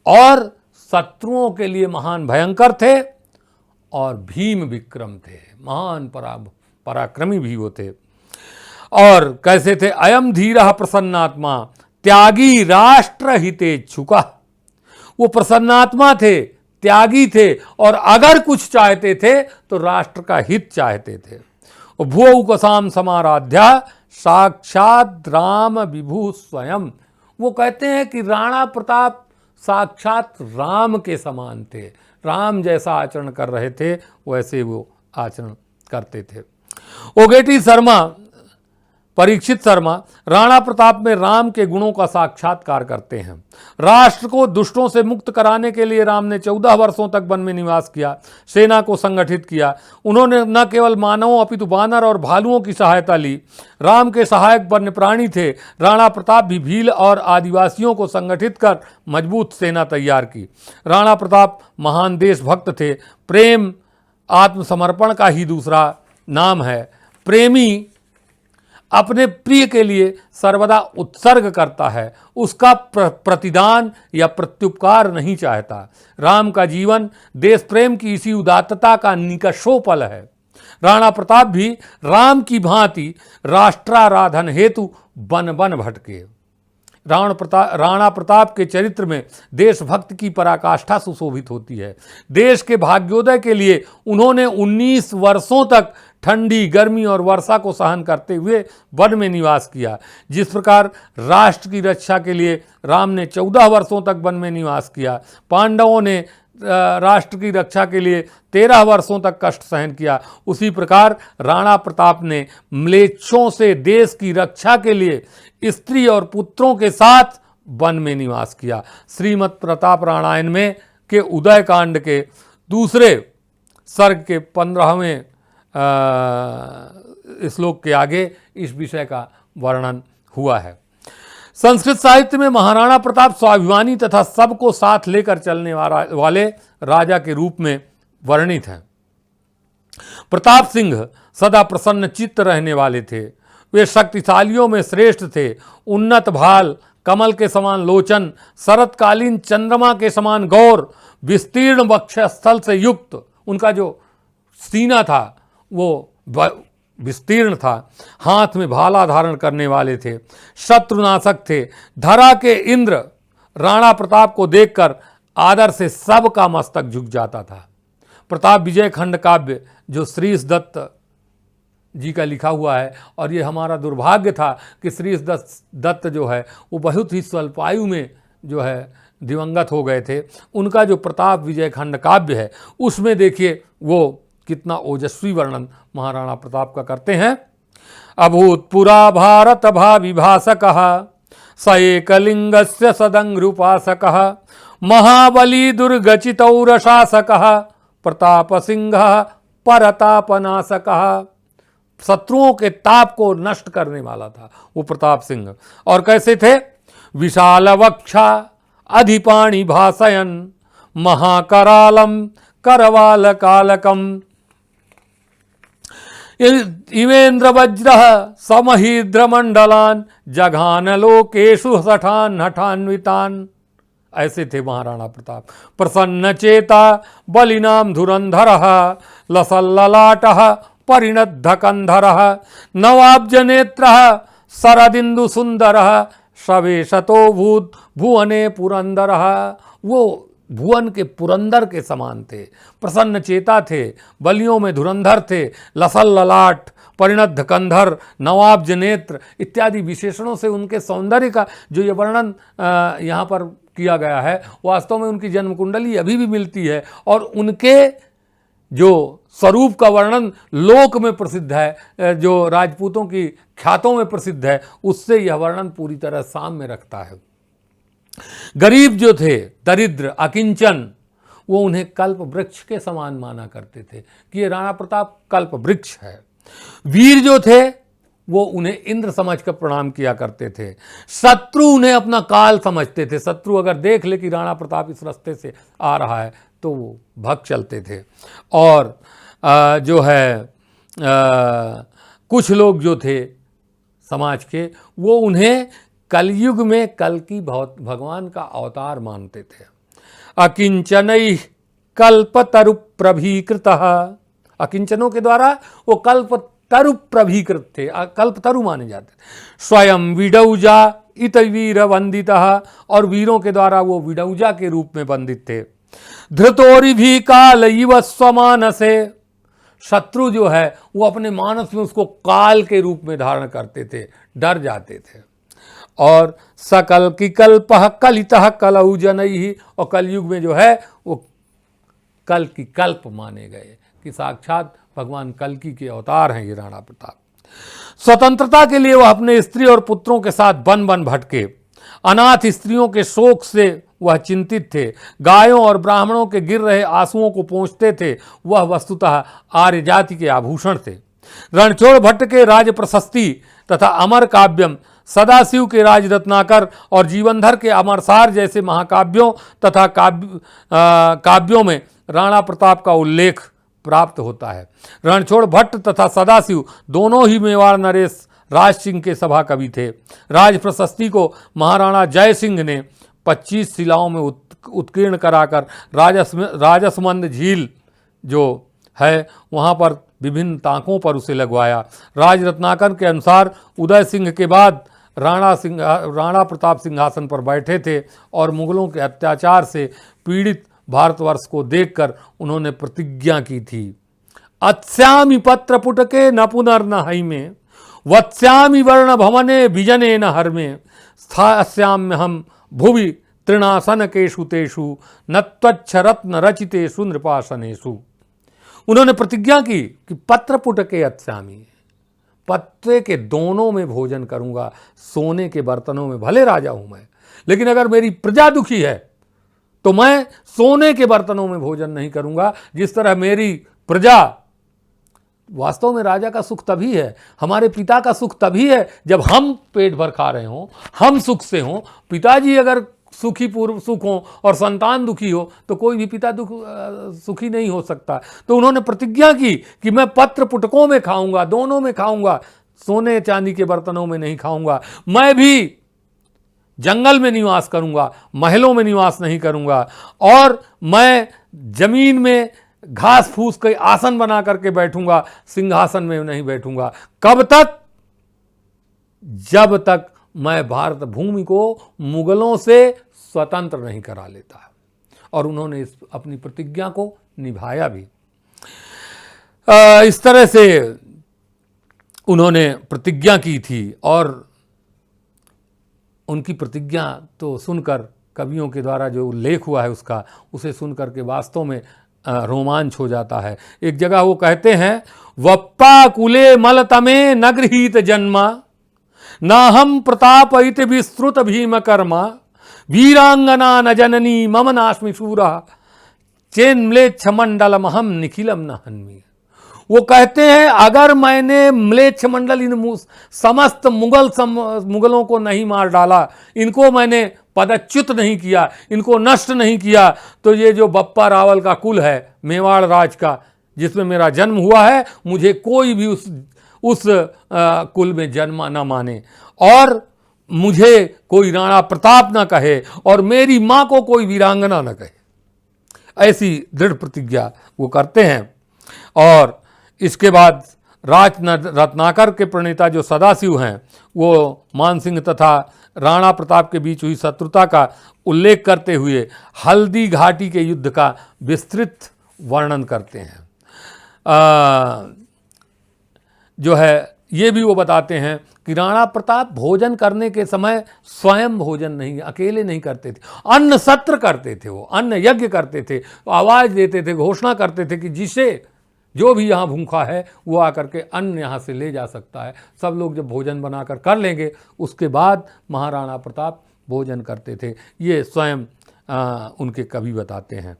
Speaker 1: और शत्रुओं के लिए महान भयंकर थे और भीम विक्रम थे, महान पराक्रमी भी वो थे। और कैसे थे? अयम धीरः प्रसन्नात्मा त्यागी राष्ट्र हितेच्छुका। वो प्रसन्नात्मा थे, त्यागी थे और अगर कुछ चाहते थे तो राष्ट्र का हित चाहते थे। भुवौकसाम समाराध्या साक्षात राम विभु स्वयं। वो कहते हैं कि राणा प्रताप साक्षात राम के समान थे, राम जैसा आचरण कर रहे थे वैसे वो आचरण करते थे। ओगेटी परीक्षित शर्मा राणा प्रताप में राम के गुणों का साक्षात्कार करते हैं। राष्ट्र को दुष्टों से मुक्त कराने के लिए राम ने 14 वर्षों तक वन में निवास किया, सेना को संगठित किया। उन्होंने न केवल मानवों अपितु बानर और भालुओं की सहायता ली। राम के सहायक वन्य प्राणी थे। राणा प्रताप भी भील और आदिवासियों को संगठित कर मजबूत सेना तैयार की। राणा प्रताप महान देशभक्त थे। प्रेम आत्मसमर्पण का ही दूसरा नाम है। प्रेमी अपने प्रिय के लिए सर्वदा उत्सर्ग करता है, उसका प्रतिदान या प्रत्युपकार नहीं चाहता। राम का जीवन देश प्रेम की इसी उदात्तता का निकषोपल है। राणा प्रताप भी राम की भांति राष्ट्राराधन हेतु बन बन भटके। राणा प्रताप के चरित्र में देशभक्त की पराकाष्ठा सुशोभित होती है। देश के भाग्योदय के लिए उन्होंने 19 वर्षों तक ठंडी, गर्मी और वर्षा को सहन करते हुए वन में निवास किया। जिस प्रकार राष्ट्र की रक्षा के लिए राम ने 14 वर्षों तक वन में निवास किया, पांडवों ने राष्ट्र की रक्षा के लिए 13 वर्षों तक कष्ट सहन किया, उसी प्रकार राणा प्रताप ने म्लेच्छों से देश की रक्षा के लिए स्त्री और पुत्रों के साथ वन में निवास किया। श्रीमद् प्रताप रामायण में के उदय कांड के दूसरे सर्ग के 15वें श्लोक के आगे इस विषय का वर्णन हुआ है। संस्कृत साहित्य में महाराणा प्रताप स्वाभिमानी तथा सबको साथ लेकर चलने वाले राजा के रूप में वर्णित हैं। प्रताप सिंह सदा प्रसन्न चित्त रहने वाले थे। वे शक्तिशालियों में श्रेष्ठ थे। उन्नत भाल, कमल के समान लोचन, शरतकालीन चंद्रमा के समान गौर, विस्तीर्ण वक्षस्थल से युक्त उनका जो सीना था वो विस्तीर्ण था। हाथ में भाला धारण करने वाले थे। शत्रुनाशक थे। धरा के इंद्र राणा प्रताप को देखकर आदर से सबका मस्तक झुक जाता था। प्रताप विजय खंड काव्य जो श्रीश दत्त जी का लिखा हुआ है, और ये हमारा दुर्भाग्य था कि श्रीश दत्त जो है वो बहुत ही स्वल्पायु में जो है दिवंगत हो गए थे। उनका जो प्रताप विजय खंड काव्य है उसमें देखिए वो कितना ओजस्वी वर्णन महाराणा प्रताप का करते हैं। अभूतपुरा भारत भाविभासकः स एकलिंगस्य सदंग्रुपासकः महाबली दुर्गचितौर शासकः प्रताप सिंहः परतापनाशकः। शत्रुओं के ताप को नष्ट करने वाला था वो प्रताप सिंह। और कैसे थे? विशाल वक्षा अधिपाणि भासयन महाकरालम करवाल कालकम इवेन्द्र वज्र समहीद्र मंडलान जघान लोकेशु सठान हठान्वितान। ऐसे थे महाराणा प्रताप। प्रसन्न चेता बलिनाम धुरंधरः लसल्ललाटः परिणद्ध कंधरः नवाब्ज नेत्रः शरदिन्दु सुंदरः शवेशतो भूत भुवने पुरंदरः। वो भुवन के पुरंदर के समान थे। प्रसन्न चेता थे, बलियों में धुरंधर थे, लसल ललाट, परिणद्ध कंधर, नवाब्ज नेत्र इत्यादि विशेषणों से उनके सौंदर्य का जो ये वर्णन यहाँ पर किया गया है। वास्तव में उनकी जन्म कुंडली अभी भी मिलती है और उनके जो स्वरूप का वर्णन लोक में प्रसिद्ध है, जो राजपूतों की ख्यातों में प्रसिद्ध है, उससे यह वर्णन पूरी तरह साम्य रखता है। गरीब जो थे, दरिद्र, अकिंचन, वो उन्हें कल्प वृक्ष के समान माना करते थे कि ये राणा प्रताप कल्प वृक्ष है। वीर जो थे वो उन्हें इंद्र समझकर प्रणाम किया करते थे। शत्रु उन्हें अपना काल समझते थे। शत्रु अगर देख ले कि राणा प्रताप इस रास्ते से आ रहा है तो वो भाग चलते थे। और जो है कुछ लोग जो थे समाज के, वो उन्हें कलयुग में कल की भगवान का अवतार मानते थे। अकिंचनैः कल्पतरु प्रभीकृतः, अकिंचनों के द्वारा वो कल्पतरु प्रभीकृत थे, कल्पतरु माने जाते थे। स्वयं विडौजा इत वीर वंदितः, और वीरों के द्वारा वो विडौजा के रूप में वंदित थे। धृतोरि भी काल इव स्वमानसे, शत्रु जो है वो अपने मानस में उसको काल के रूप में धारण करते थे, डर जाते थे। और सकल की कल्पः कलितः कलौ जनैः, और कलयुग में जो है वो कल की कल्प माने गए कि साक्षात भगवान कल्कि के अवतार हैं ये राणा प्रताप। स्वतंत्रता के लिए वह अपने स्त्री और पुत्रों के साथ वन वन भटके। अनाथ स्त्रियों के शोक से वह चिंतित थे। गायों और ब्राह्मणों के गिर रहे आंसुओं को पोंछते थे। वह वस्तुतः आर्य जाति के आभूषण थे। रणछोड़ भट्ट के राज प्रशस्ति तथा अमर काव्यम, सदाशिव के राज रत्नाकर और जीवनधर के अमरसार जैसे महाकाव्यों तथा काव्यों में राणा प्रताप का उल्लेख प्राप्त होता है। रणछोड़ भट्ट तथा सदाशिव दोनों ही मेवाड़ नरेश राज सिंह के सभा कवि थे। राज प्रशस्ति को महाराणा जय सिंह ने 25 शिलाओं में उत्कीर्ण कराकर राजसमंद झील जो है वहाँ पर विभिन्न ताकों पर उसे लगवाया। राज रत्नाकर के अनुसार उदय सिंह के बाद राणा प्रताप सिंहासन पर बैठे थे और मुगलों के अत्याचार से पीड़ित भारतवर्ष को देखकर उन्होंने प्रतिज्ञा की थी। अत्स्यामि पत्र पुटके न पुनर्न हैमे, वत्स्यामि वर्ण भवने विजने न हर्मे, स्थास्याम्य हम भुवि तृणासन केषु तेषु न त्वच्छ रत्न रचितेषु नृपासनेषु। उन्होंने प्रतिज्ञा की कि पत्र पुटके अत्स्यामि, पत्रे के दोनों में भोजन करूंगा, सोने के बर्तनों में भले राजा हूं मैं, लेकिन अगर मेरी प्रजा दुखी है तो मैं सोने के बर्तनों में भोजन नहीं करूंगा। जिस तरह मेरी प्रजा, वास्तव में राजा का सुख तभी है, हमारे पिता का सुख तभी है जब हम पेट भर खा रहे हों, हम सुख से हों। पिताजी अगर सुखी पूर्व सुख हो और संतान दुखी हो तो कोई भी पिता सुखी नहीं हो सकता। तो उन्होंने प्रतिज्ञा की कि मैं पत्र पुटकों में खाऊंगा, दोनों में खाऊंगा, सोने चांदी के बर्तनों में नहीं खाऊंगा। मैं भी जंगल में निवास करूंगा, महलों में निवास नहीं करूंगा, और मैं जमीन में घास फूस के आसन बना करके बैठूंगा, सिंहासन में नहीं बैठूंगा। कब तक? जब तक मैं भारत भूमि को मुगलों से स्वतंत्र नहीं करा लेता। और उन्होंने इस अपनी प्रतिज्ञा को निभाया भी। इस तरह से उन्होंने प्रतिज्ञा की थी और उनकी प्रतिज्ञा तो सुनकर, कवियों के द्वारा जो उल्लेख हुआ है उसका, उसे सुनकर के वास्तव में रोमांच हो जाता है। एक जगह वो कहते हैं, वप्पा कुले मलतमे न गृहीत जन्मा, नाहम प्रताप इत विस्तृत भीम कर्मा, वीरांगना न जननी मम नास्मि शूरा, चेन म्लेच्छ मंडलम हम निखिलम न हन्मी। वो कहते हैं अगर मैंने म्लेच्छ मंडल, इन समस्त मुगलों को नहीं मार डाला, इनको मैंने पदच्युत नहीं किया, इनको नष्ट नहीं किया, तो ये जो बप्पा रावल का कुल है मेवाड़ राज का, जिसमें मेरा जन्म हुआ है, मुझे कोई भी उस कुल में जन्मा न माने, और मुझे कोई राणा प्रताप न कहे, और मेरी माँ को कोई वीरांगना न कहे। ऐसी दृढ़ प्रतिज्ञा वो करते हैं। और इसके बाद राज रत्नाकर के प्रणेता जो सदाशिव हैं, वो मानसिंह तथा राणा प्रताप के बीच हुई शत्रुता का उल्लेख करते हुए हल्दी घाटी के युद्ध का विस्तृत वर्णन करते हैं। जो है ये भी वो बताते हैं कि राणा प्रताप भोजन करने के समय स्वयं भोजन नहीं, अकेले नहीं करते थे, अन्न सत्र करते थे, वो अन्न यज्ञ करते थे, आवाज़ देते थे, घोषणा करते थे कि जिसे जो भी यहाँ भूखा है वो आकर के अन्न यहाँ से ले जा सकता है। सब लोग जब भोजन बनाकर कर लेंगे उसके बाद महाराणा प्रताप भोजन करते थे। ये स्वयं उनके कवि बताते हैं।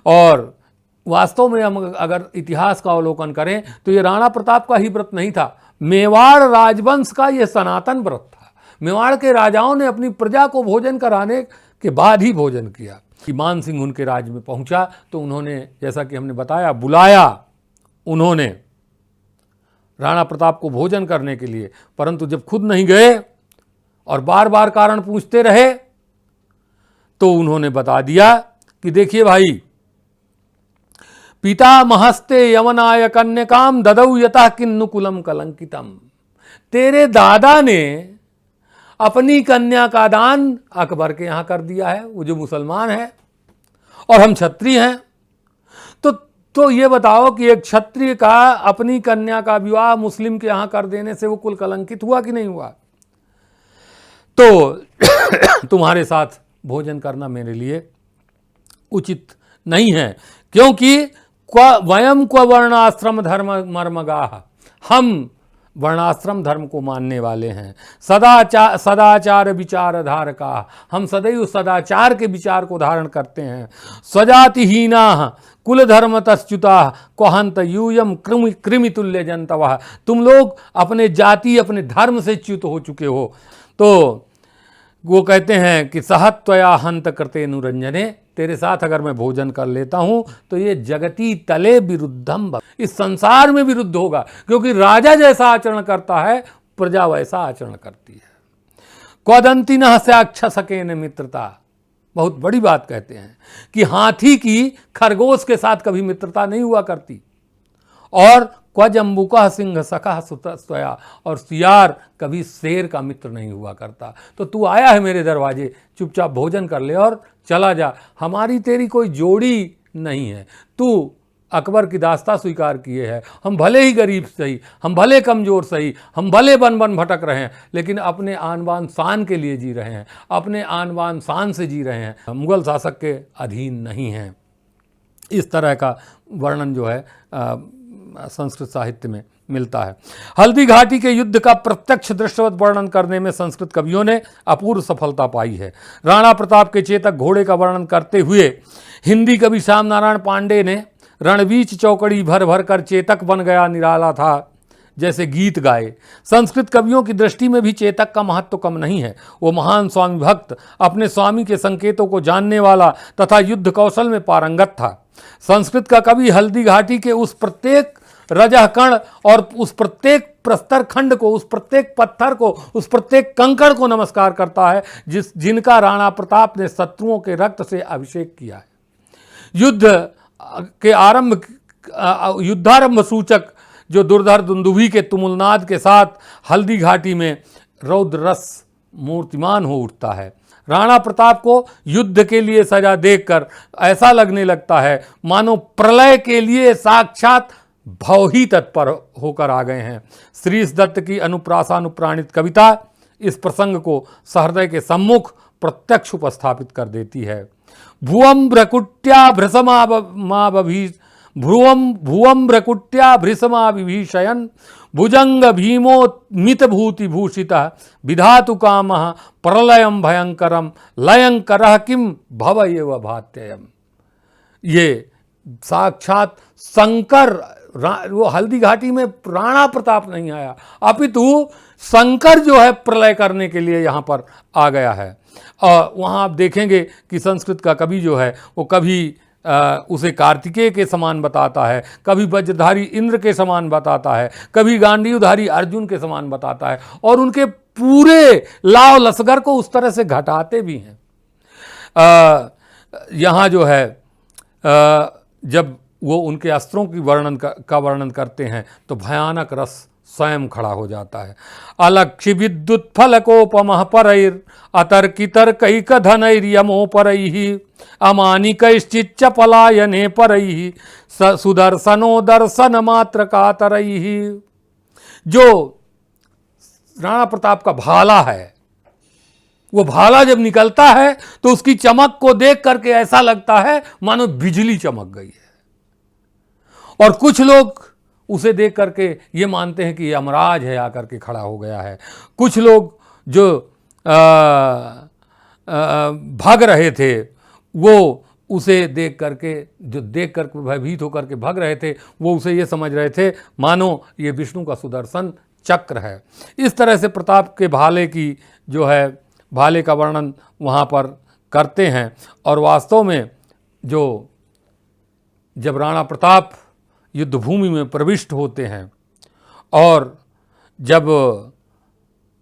Speaker 1: और वास्तव में हम अगर इतिहास का अवलोकन करें तो ये राणा प्रताप का ही व्रत नहीं था, मेवाड़ राजवंश का ये सनातन व्रत था। मेवाड़ के राजाओं ने अपनी प्रजा को भोजन कराने के बाद ही भोजन किया। कि मान सिंह उनके राज्य में पहुंचा तो उन्होंने, जैसा कि हमने बताया, बुलाया उन्होंने राणा प्रताप को भोजन करने के लिए, परंतु जब खुद नहीं गए और बार बार कारण पूछते रहे तो उन्होंने बता दिया कि देखिए भाई, पितामहस्ते यवनाय कन्यकाम ददौ यतः किन्नु कुलम कलंकितम। तेरे दादा ने अपनी कन्या का दान अकबर के यहां कर दिया है, वो जो मुसलमान है, और हम क्षत्रिय हैं। तो ये बताओ कि एक क्षत्रिय का अपनी कन्या का विवाह मुस्लिम के यहां कर देने से वो कुल कलंकित हुआ कि नहीं हुआ? तो तुम्हारे साथ भोजन करना मेरे लिए उचित नहीं है, क्योंकि वयम क्व वर्णाश्रम धर्म मर्मगाह, हम वर्णाश्रम धर्म को मानने वाले हैं। सदाचार विचार धारका, हम सदैव सदाचार के विचार को धारण करते हैं। स्वजातिहीना कुल धर्म तच्युता कोहंत यूयम कृमितुल्य जंतवः, तुम लोग अपने जाति अपने धर्म से च्युत हो चुके हो। तो वो कहते हैं कि सहत्वया हंत करते अनुरंजने, तेरे साथ अगर मैं भोजन कर लेता हूं तो ये जगती तले विरुद्धम, इस संसार में विरुद्ध होगा, क्योंकि राजा जैसा आचरण करता है प्रजा वैसा आचरण करती है। क्वदंती न से अक्षसके न मित्रता, बहुत बड़ी बात कहते हैं कि हाथी की खरगोश के साथ कभी मित्रता नहीं हुआ करती, और क्वजम्बुका सिंह सखा स्वया, और सियार कभी शेर का मित्र नहीं हुआ करता। तो तू आया है मेरे दरवाजे, चुपचाप भोजन कर ले और चला जा, हमारी तेरी कोई जोड़ी नहीं है। तू अकबर की दास्ता स्वीकार किए है, हम भले ही गरीब सही, हम भले कमज़ोर सही, हम भले बन बन भटक रहे हैं, लेकिन अपने आन बान शान के लिए जी रहे हैं, अपने आन बान शान से जी रहे हैं, मुगल शासक के अधीन नहीं हैं। इस तरह का वर्णन जो है संस्कृत साहित्य में मिलता है। हल्दी घाटी के युद्ध का प्रत्यक्ष दृश्यवत वर्णन करने में संस्कृत कवियों ने अपूर्व सफलता पाई है। राणा प्रताप के चेतक घोड़े का वर्णन करते हुए हिंदी कवि श्याम नारायण पांडे ने रणवीच चौकड़ी भर भर कर चेतक बन गया निराला था जैसे गीत गाए। संस्कृत कवियों की दृष्टि में भी चेतक का महत्व कम नहीं है। वो महान स्वामी भक्त, अपने स्वामी के संकेतों को जानने वाला तथा युद्ध कौशल में पारंगत था। संस्कृत का कवि हल्दी घाटी के उस प्रत्येक रजह कण और उस प्रत्येक प्रस्तर खंड को, उस प्रत्येक पत्थर को, उस प्रत्येक कंकड़ को नमस्कार करता है जिनका राणा प्रताप ने शत्रुओं के रक्त से अभिषेक किया है। युद्धारंभ सूचक जो दुर्धर दुंदुभी के तुमुलनाद के साथ हल्दी घाटी में रौद्र रस मूर्तिमान हो उठता है। राणा प्रताप को युद्ध के लिए सजा देखकर ऐसा लगने लगता है मानो प्रलय के लिए साक्षात भव ही तत्पर होकर आ गए हैं। श्रीश दत्त की अनुप्रासानुप्राणित कविता इस प्रसंग को सहृदय के सम्मुख प्रत्यक्ष उपस्थापित कर देती है। भुवम भ्रकुट्या भृसमाभिभीषयन् भुजंग भीमो मितभूति भूषितः विधातु कामः प्रलयं भयंकरम लयंकरः किम भव एव भात्ययम्। ये साक्षात शंकर, वो हल्दी घाटी में राणा प्रताप नहीं आया, अपितु शंकर जो है प्रलय करने के लिए यहाँ पर आ गया है। और वहाँ आप देखेंगे कि संस्कृत का कवि जो है वो कभी उसे कार्तिकेय के समान बताता है, कभी वज्रधारी इंद्र के समान बताता है, कभी गांडीवधारी अर्जुन के समान बताता है, और उनके पूरे लाव लश्कर को उस तरह से घटाते भी हैं। यहाँ जो है जब वो उनके अस्त्रों की वर्णन करते हैं तो भयानक रस स्वयं खड़ा हो जाता है। अलक्षि विद्युत फलकोपमः परैर अतर्कितर्कैक धनैर्यमोपरैहि अमानिकैश्चिच्च पलायने परैहि सुदर्शनो दर्शन मात्र कातरैहि। जो राणा प्रताप का भाला है, वो भाला जब निकलता है तो उसकी चमक को देख करके ऐसा लगता है मानो बिजली चमक गई है। और कुछ लोग उसे देख करके ये मानते हैं कि यमराज है आकर के खड़ा हो गया है। कुछ लोग जो भाग रहे थे वो उसे देख करके, जो देख कर भयभीत होकर के भाग रहे थे, वो उसे ये समझ रहे थे मानो ये विष्णु का सुदर्शन चक्र है। इस तरह से प्रताप के भाले की जो है, भाले का वर्णन वहाँ पर करते हैं। और वास्तव में जो जब राणा प्रताप युद्धभूमि में प्रविष्ट होते हैं और जब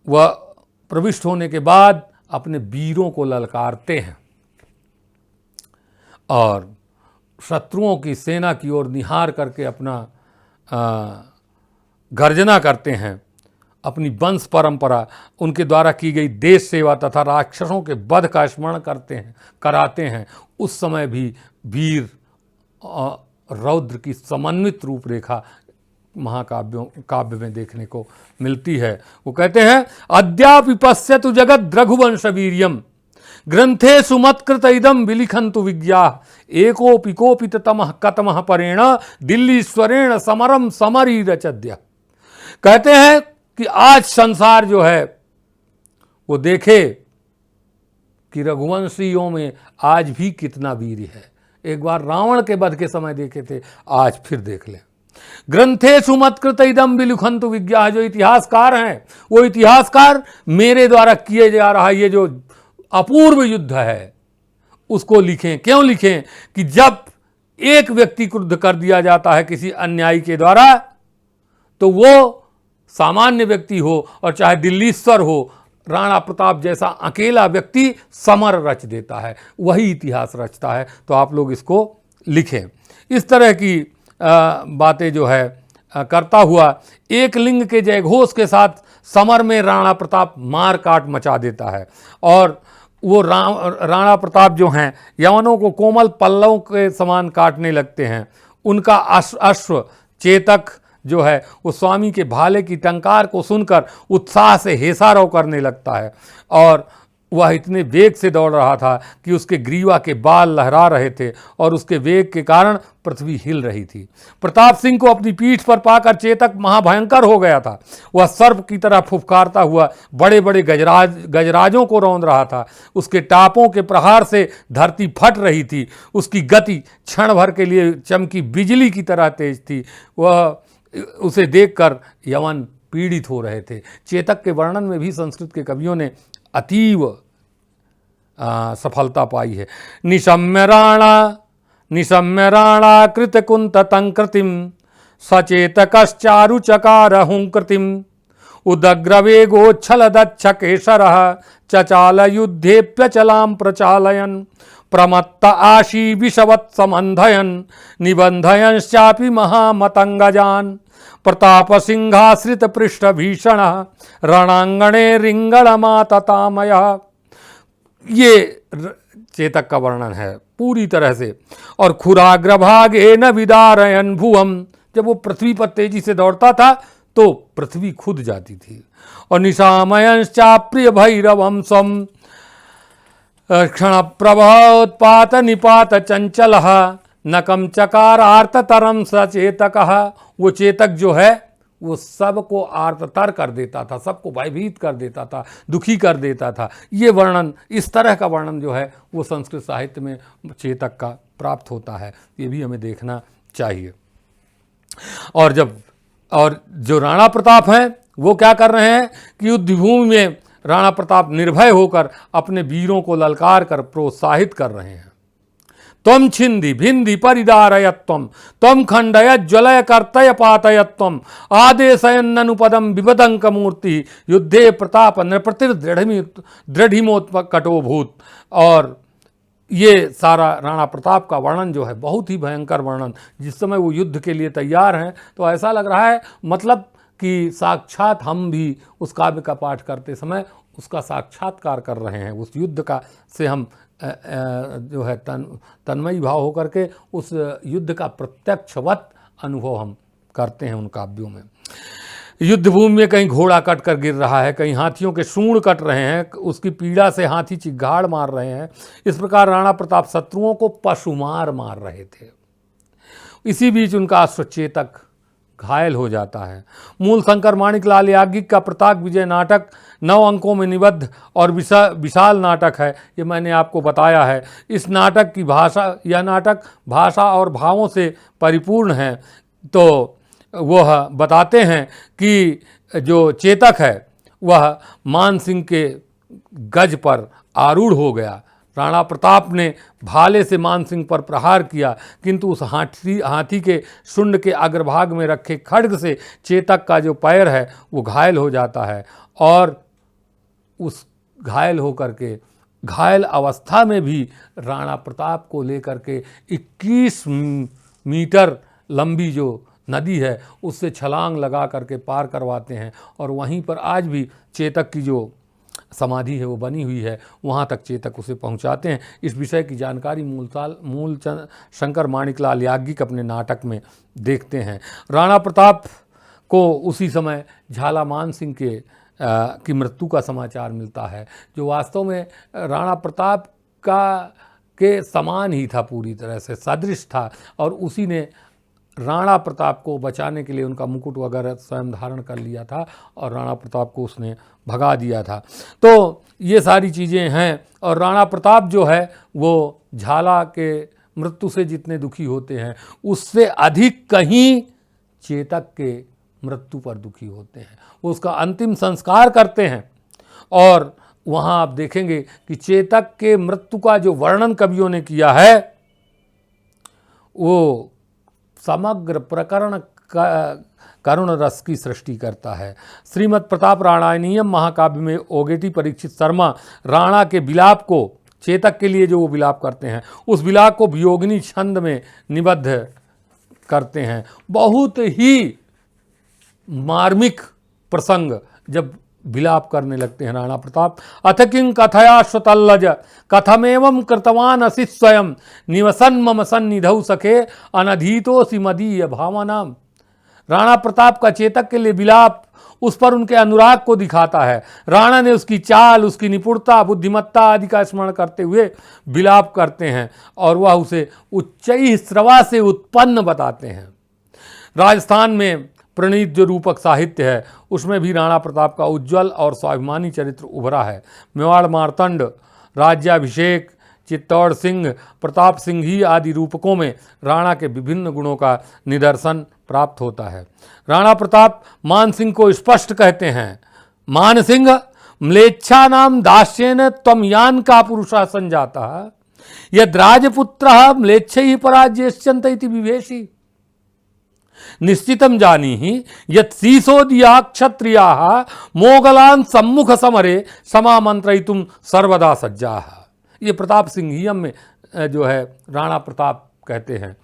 Speaker 1: वह प्रविष्ट होने के बाद अपने वीरों को ललकारते हैं और शत्रुओं की सेना की ओर निहार करके अपना गर्जना करते हैं, अपनी वंश परंपरा, उनके द्वारा की गई देश सेवा तथा राक्षसों के वध का स्मरण कराते हैं, उस समय भी वीर रौद्र की समन्वित रूपरेखा काव्य में देखने को मिलती है। वो कहते हैं, अद्यापि पश्यतु जगद रघुवंश वीर्यम ग्रंथेषु मत्कृत इदम विलिखन्तु विज्ञाः एकोपि कोपित तमः कतमः परेण दिल्लीश्वरेण समरम समरी रचद्य। कहते हैं कि आज संसार जो है वो देखे कि रघुवंशियों में आज भी कितना वीर है। एक बार रावण के वध के समय देखे थे, आज फिर देख लें। ग्रंथेषु मत्कृत इदम विलिखन्तु विज्ञाः, जो इतिहासकार हैं वो इतिहासकार मेरे द्वारा किए जा रहा ये जो अपूर्व युद्ध है उसको लिखें। क्यों लिखें कि जब एक व्यक्ति क्रुद्ध कर दिया जाता है किसी अन्यायी के द्वारा, तो वो सामान्य व्यक्ति हो और चाहे दिल्लीश्वर हो, राणा प्रताप जैसा अकेला व्यक्ति समर रच देता है, वही इतिहास रचता है। तो आप लोग इसको लिखें। इस तरह की बातें जो है करता हुआ एक लिंग के जयघोष के साथ समर में राणा प्रताप मार काट मचा देता है। और वो राणा प्रताप जो हैं यवनों को कोमल पल्लवों के समान काटने लगते हैं। उनका अश्व चेतक जो है वो स्वामी के भाले की टंकार को सुनकर उत्साह से हेसारव करने लगता है और वह इतने वेग से दौड़ रहा था कि उसके ग्रीवा के बाल लहरा रहे थे और उसके वेग के कारण पृथ्वी हिल रही थी। प्रताप सिंह को अपनी पीठ पर पाकर चेतक महाभयंकर हो गया था। वह सर्प की तरह फुफकारता हुआ बड़े बड़े गजराजों को रौंद रहा था। उसके टापों के प्रहार से धरती फट रही थी। उसकी गति क्षण भर के लिए चमकी बिजली की तरह तेज थी। वह उसे देखकर यवन पीड़ित हो रहे थे। चेतक के वर्णन में भी संस्कृत के कवियों ने अतीव सफलता पाई है। निशम्य राणा कृत कुंत तंकृतिम सचेतकश्चारु चकार हुंकृतिम उदग्रवेगोच्छल दच्छ केशरः चचाल युद्धेप्यचलां प्रचालयन् प्रमत्त आशी विषवत् समन्धयन् निबन्धयंश्चापि महामतंगजान् प्रताप सिंहाश्रित पृष्ठ भीषण रणांगणे रिंगणमाततामयः। ये चेतक का वर्णन है पूरी तरह से। और खुराग्रभागे न विदारयन भुवम, जब वो पृथ्वी पर तेजी से दौड़ता था तो पृथ्वी खुद जाती थी। और निशामयंश्चाप्रिय भैरवम स्वम क्षण प्रभोत्पात निपात चंचल नकम चकार आर्ततरम सचेतक। वो चेतक जो है वो सबको आर्ततर कर देता था, सबको भयभीत कर देता था, दुखी कर देता था। ये वर्णन, इस तरह का वर्णन जो है वो संस्कृत साहित्य में चेतक का प्राप्त होता है। ये भी हमें देखना चाहिए। और जो राणा प्रताप हैं वो क्या कर रहे हैं कि युद्धभूमि में राणा प्रताप निर्भय होकर अपने वीरों को ललकार कर प्रोत्साहित कर रहे हैं। त्वं छिंदि भिंदि परिदारयत्वं त्वं खंडय ज्वलय कर्तय पातयत्वं आदेशयन्ननुपदं विपदंक मूर्ति युद्धे प्रताप नृपतिर दृढ़िमोत्कटोभूत। और ये सारा राणा प्रताप का वर्णन जो है बहुत ही भयंकर वर्णन। जिस समय वो युद्ध के लिए तैयार हैं तो ऐसा लग रहा है मतलब कि साक्षात हम भी उस काव्य का पाठ करते समय उसका साक्षात्कार कर रहे हैं। उस युद्ध का से हम जो है तन्मयी भाव होकर के उस युद्ध का प्रत्यक्षवत अनुभव हम करते हैं उन काव्यों में। युद्धभूमि में कहीं घोड़ा कट कर गिर रहा है, कहीं हाथियों के सूंड कट रहे हैं, उसकी पीड़ा से हाथी चिघाड़ मार रहे हैं। इस प्रकार राणा प्रताप शत्रुओं को पशुमार मार रहे थे। इसी बीच उनका अश्वचेतक घायल हो जाता है। मूलशंकर माणिकलाल याज्ञिक का प्रताप विजय नाटक 9 अंकों में निबद्ध और विशाल नाटक है, ये मैंने आपको बताया है। इस नाटक की भाषा, यह नाटक भाषा और भावों से परिपूर्ण है। तो वह बताते हैं कि जो चेतक है वह मान सिंह के गज पर आरूढ़ हो गया। राणा प्रताप ने भाले से मान सिंह पर प्रहार किया, किंतु उस हाथी के शुंड के अग्रभाग में रखे खड्ग से चेतक का जो पैर है वो घायल हो जाता है और उस घायल होकर के घायल अवस्था में भी राणा प्रताप को लेकर के 21 मीटर लंबी जो नदी है उससे छलांग लगा करके पार करवाते हैं और वहीं पर आज भी चेतक की जो समाधि है वो बनी हुई है, वहाँ तक चेतक उसे पहुँचाते हैं। इस विषय की जानकारी मूल शंकर माणिकलाल याज्ञिक अपने नाटक में देखते हैं। राणा प्रताप को उसी समय झाला मान सिंह की मृत्यु का समाचार मिलता है, जो वास्तव में राणा प्रताप के समान ही था, पूरी तरह से सदृश था, और उसी ने राणा प्रताप को बचाने के लिए उनका मुकुट वगैरह स्वयं धारण कर लिया था और राणा प्रताप को उसने भगा दिया था। तो ये सारी चीज़ें हैं। और राणा प्रताप जो है वो झाला के मृत्यु से जितने दुखी होते हैं उससे अधिक कहीं चेतक के मृत्यु पर दुखी होते हैं। वो उसका अंतिम संस्कार करते हैं और वहाँ आप देखेंगे कि चेतक के मृत्यु का जो वर्णन कवियों ने किया है वो समग्र प्रकरण करुण रस की सृष्टि करता है। श्रीमद् प्रताप राणायणीयम महाकाव्य में ओगेटी परीक्षित शर्मा राणा के विलाप को, चेतक के लिए जो वो विलाप करते हैं, उस विलाप को वियोगिनी छंद में निबद्ध करते हैं। बहुत ही मार्मिक प्रसंग जब विलाप करने लगते हैं राणा प्रताप। अथ किं कथया स्वतल्लज कथमेवं कृतवान असि स्वयं निवसन मम सन्निधौ सखे अनधीतोसि मदीय भावनाम। राणा प्रताप का चेतक के लिए विलाप उस पर उनके अनुराग को दिखाता है। राणा ने उसकी चाल, उसकी निपुणता, बुद्धिमत्ता आदि का स्मरण करते हुए विलाप करते हैं और वह उसे उच्चैः स्रवा से उत्पन्न बताते हैं। राजस्थान में प्रणीत जो रूपक साहित्य है उसमें भी राणा प्रताप का उज्ज्वल और स्वाभिमानी चरित्र उभरा है। मेवाड़ मार्तंड, राज्याभिषेक, चित्तौड़ सिंह, प्रताप सिंह ही आदि रूपकों में राणा के विभिन्न गुणों का निदर्शन प्राप्त होता है। राणा प्रताप मान सिंह को स्पष्ट कहते हैं, मान सिंह म्लेच्छा नाम दास्येन त्वं यान का पुरुषा संजाता यद राजपुत्रः म्लेच्छैः पराज्येष्यन्त इति विवेशी निश्चितम जानी ही यत् शीशोदिया क्षत्रियाः मोगलान सम्मुख समरे समामंत्रयितुम सर्वदा सज्जाः। ये प्रताप सिंहियम में जो है राणा प्रताप कहते हैं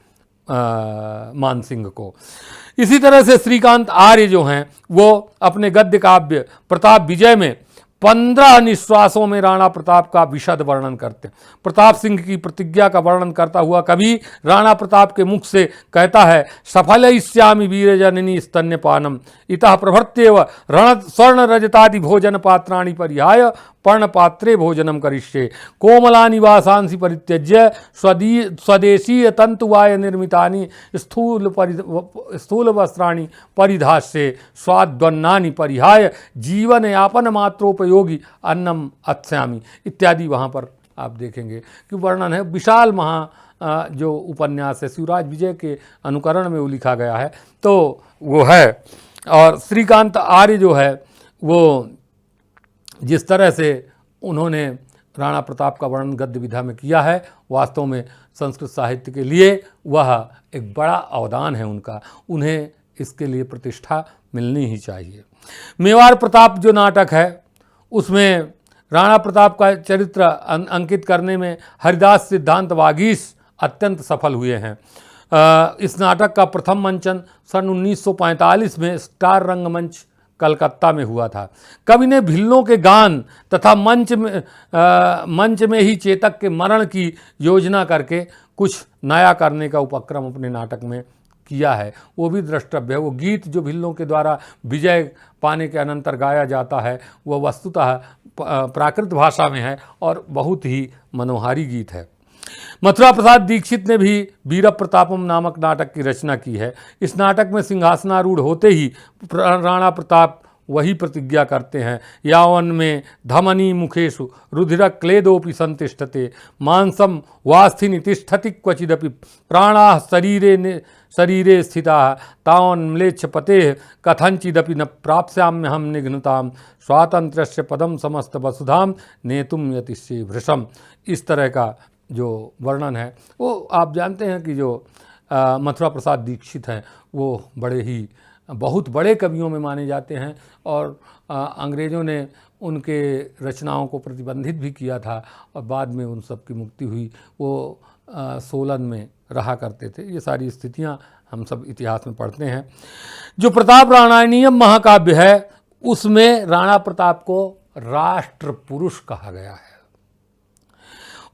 Speaker 1: मान सिंह को। इसी तरह से श्रीकांत आर्य जो हैं वो अपने गद्य काव्य प्रताप विजय में 15 निश्वासों में राणा प्रताप का विशद वर्णन करते हैं। प्रताप सिंह की प्रतिज्ञा का वर्णन करता हुआ कवि राणा प्रताप के मुख से कहता है, सफलयिष्यामि वीरजननी स्तन्यपानम इतः प्रभृत्येव रण स्वर्ण रजतादि भोजन पात्राणि परिहाय पर्णपात्रे भोजनम करिष्ये कोमलानि वासांसि परित्यज्य स्वदेशीय तंतुवाय निर्मितानि स्थूल वस्त्राणि परिधास्ये स्वाद्वन्नानि परिहाय जीवन यापन मात्रोपयोगी अन्नम अत्स्यामि इत्यादि। वहाँ पर आप देखेंगे कि वर्णन है। विशाल जो उपन्यास है शिवराज विजय के अनुकरण में वो लिखा गया है, तो वो है। और श्रीकांत आर्य जो है वो जिस तरह से उन्होंने राणा प्रताप का वर्णन गद्य विधा में किया है, वास्तव में संस्कृत साहित्य के लिए वह एक बड़ा अवदान है उनका। उन्हें इसके लिए प्रतिष्ठा मिलनी ही चाहिए। मेवाड़ प्रताप जो नाटक है उसमें राणा प्रताप का चरित्र अंकित करने में हरिदास सिद्धांत वागीश अत्यंत सफल हुए हैं। इस नाटक का प्रथम मंचन सन 1945 में स्टार रंगमंच कलकत्ता में हुआ था। कवि ने भिल्लों के गान तथा मंच में ही चेतक के मरण की योजना करके कुछ नया करने का उपक्रम अपने नाटक में किया है वो भी द्रष्टव्य है। वो गीत जो भिल्लों के द्वारा विजय पाने के अनंतर गाया जाता है वह वस्तुतः प्राकृत भाषा में है और बहुत ही मनोहारी गीत है। मथुरा प्रसाद दीक्षित ने भी वीर प्रतापम नामक नाटक की रचना की है। इस नाटक में सिंहासनारूढ़ होते ही राणा प्रताप वही प्रतिज्ञा करते हैं, यावन में धमनी मुखेषु रुधिर क्लेदोपि संतिष्ठते मांसम वास्थिनि तिष्ठति क्वचिदपि प्राणाः शरीरे स्थिताः तावन् म्लेच्छपते कथंचिदपि न प्राप्स्याम्यहं निघ्नतां स्वातंत्र्यस्य पदम समस्त वसुधाम नेतुम यतिष्ये भृशम। इस तरह का जो वर्णन है वो आप जानते हैं कि जो मथुरा प्रसाद दीक्षित हैं वो बड़े ही बहुत बड़े कवियों में माने जाते हैं और अंग्रेज़ों ने उनके रचनाओं को प्रतिबंधित भी किया था और बाद में उन सब की मुक्ति हुई। वो सोलन में रहा करते थे। ये सारी स्थितियां हम सब इतिहास में पढ़ते हैं। जो प्रताप राणायणीयम महाकाव्य है उसमें राणा प्रताप को राष्ट्र पुरुष कहा गया है।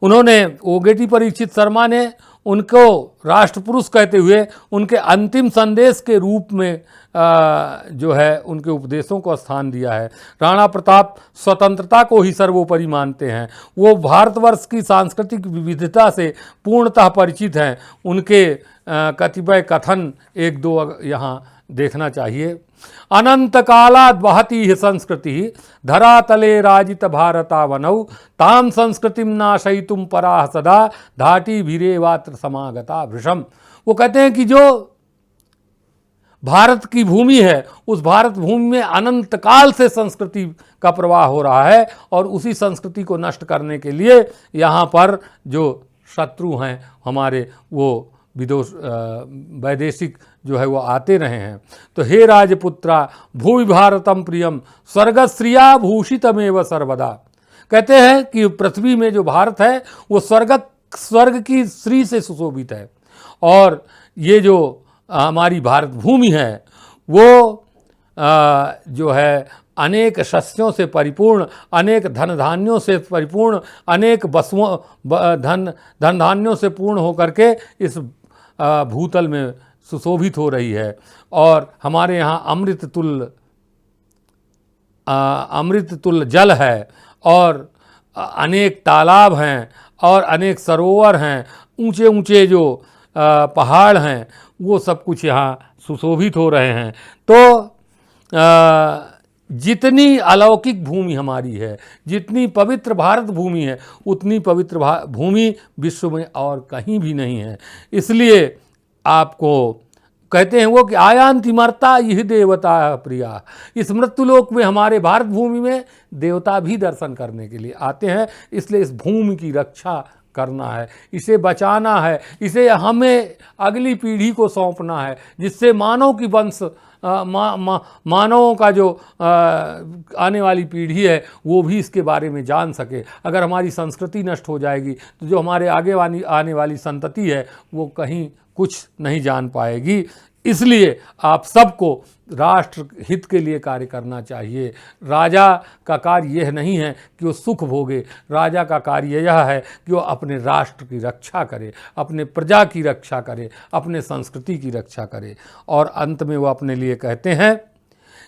Speaker 1: उन्होंने ओगेटी परीक्षित शर्मा ने उनको राष्ट्र पुरुष कहते हुए उनके अंतिम संदेश के रूप में जो है उनके उपदेशों को स्थान दिया है। राणा प्रताप स्वतंत्रता को ही सर्वोपरि मानते हैं। वो भारतवर्ष की सांस्कृतिक विविधता से पूर्णतः परिचित हैं। उनके कतिपय कथन एक दो यहाँ देखना चाहिए। अनंत कालाद वहती ही संस्कृति धरातले राजित भारतावनौ ताम संस्कृतिम नाशयितुम पराह सदा धाटी भीरेवात्र समागता भृशम। वो कहते हैं कि जो भारत की भूमि है उस भारत भूमि में अनंत काल से संस्कृति का प्रवाह हो रहा है और उसी संस्कृति को नष्ट करने के लिए यहाँ पर जो शत्रु हैं हमारे वो वैदेशिक जो है वो आते रहे हैं। तो हे राजपुत्रा भूवि भारतम प्रियम स्वर्गश्रिया भूषितमेव सर्वदा। कहते हैं कि पृथ्वी में जो भारत है वो स्वर्ग की श्री से सुशोभित है और ये जो हमारी भारत भूमि है वो जो है अनेक शस्यों से परिपूर्ण, अनेक धन धान्यों से परिपूर्ण, अनेक वस्तुओं धन धान्यों से पूर्ण होकर के इस भूतल में सुशोभित हो रही है। और हमारे यहाँ अमृत तुल्य जल है और अनेक तालाब हैं और अनेक सरोवर हैं, ऊंचे ऊंचे जो पहाड़ हैं वो सब कुछ यहाँ सुशोभित हो रहे हैं। तो जितनी अलौकिक भूमि हमारी है, जितनी पवित्र भारत भूमि है, उतनी पवित्र भूमि विश्व में और कहीं भी नहीं है। इसलिए आपको कहते हैं वो कि आयांति मर्ता यह देवता प्रिया। इस मृत्युलोक में हमारे भारत भूमि में देवता भी दर्शन करने के लिए आते हैं। इसलिए इस भूमि की रक्षा करना है, इसे बचाना है, इसे हमें अगली पीढ़ी को सौंपना है जिससे मानव की वंश मानवों का जो आने वाली पीढ़ी है वो भी इसके बारे में जान सके। अगर हमारी संस्कृति नष्ट हो जाएगी तो जो हमारे आने वाली संतति है वो कहीं कुछ नहीं जान पाएगी। इसलिए आप सबको राष्ट्र हित के लिए कार्य करना चाहिए। राजा का कार्य यह नहीं है कि वो सुख भोगे, राजा का कार्य यह है कि वो अपने राष्ट्र की रक्षा करे, अपने प्रजा की रक्षा करे, अपने संस्कृति की रक्षा करे। और अंत में वो अपने लिए कहते हैं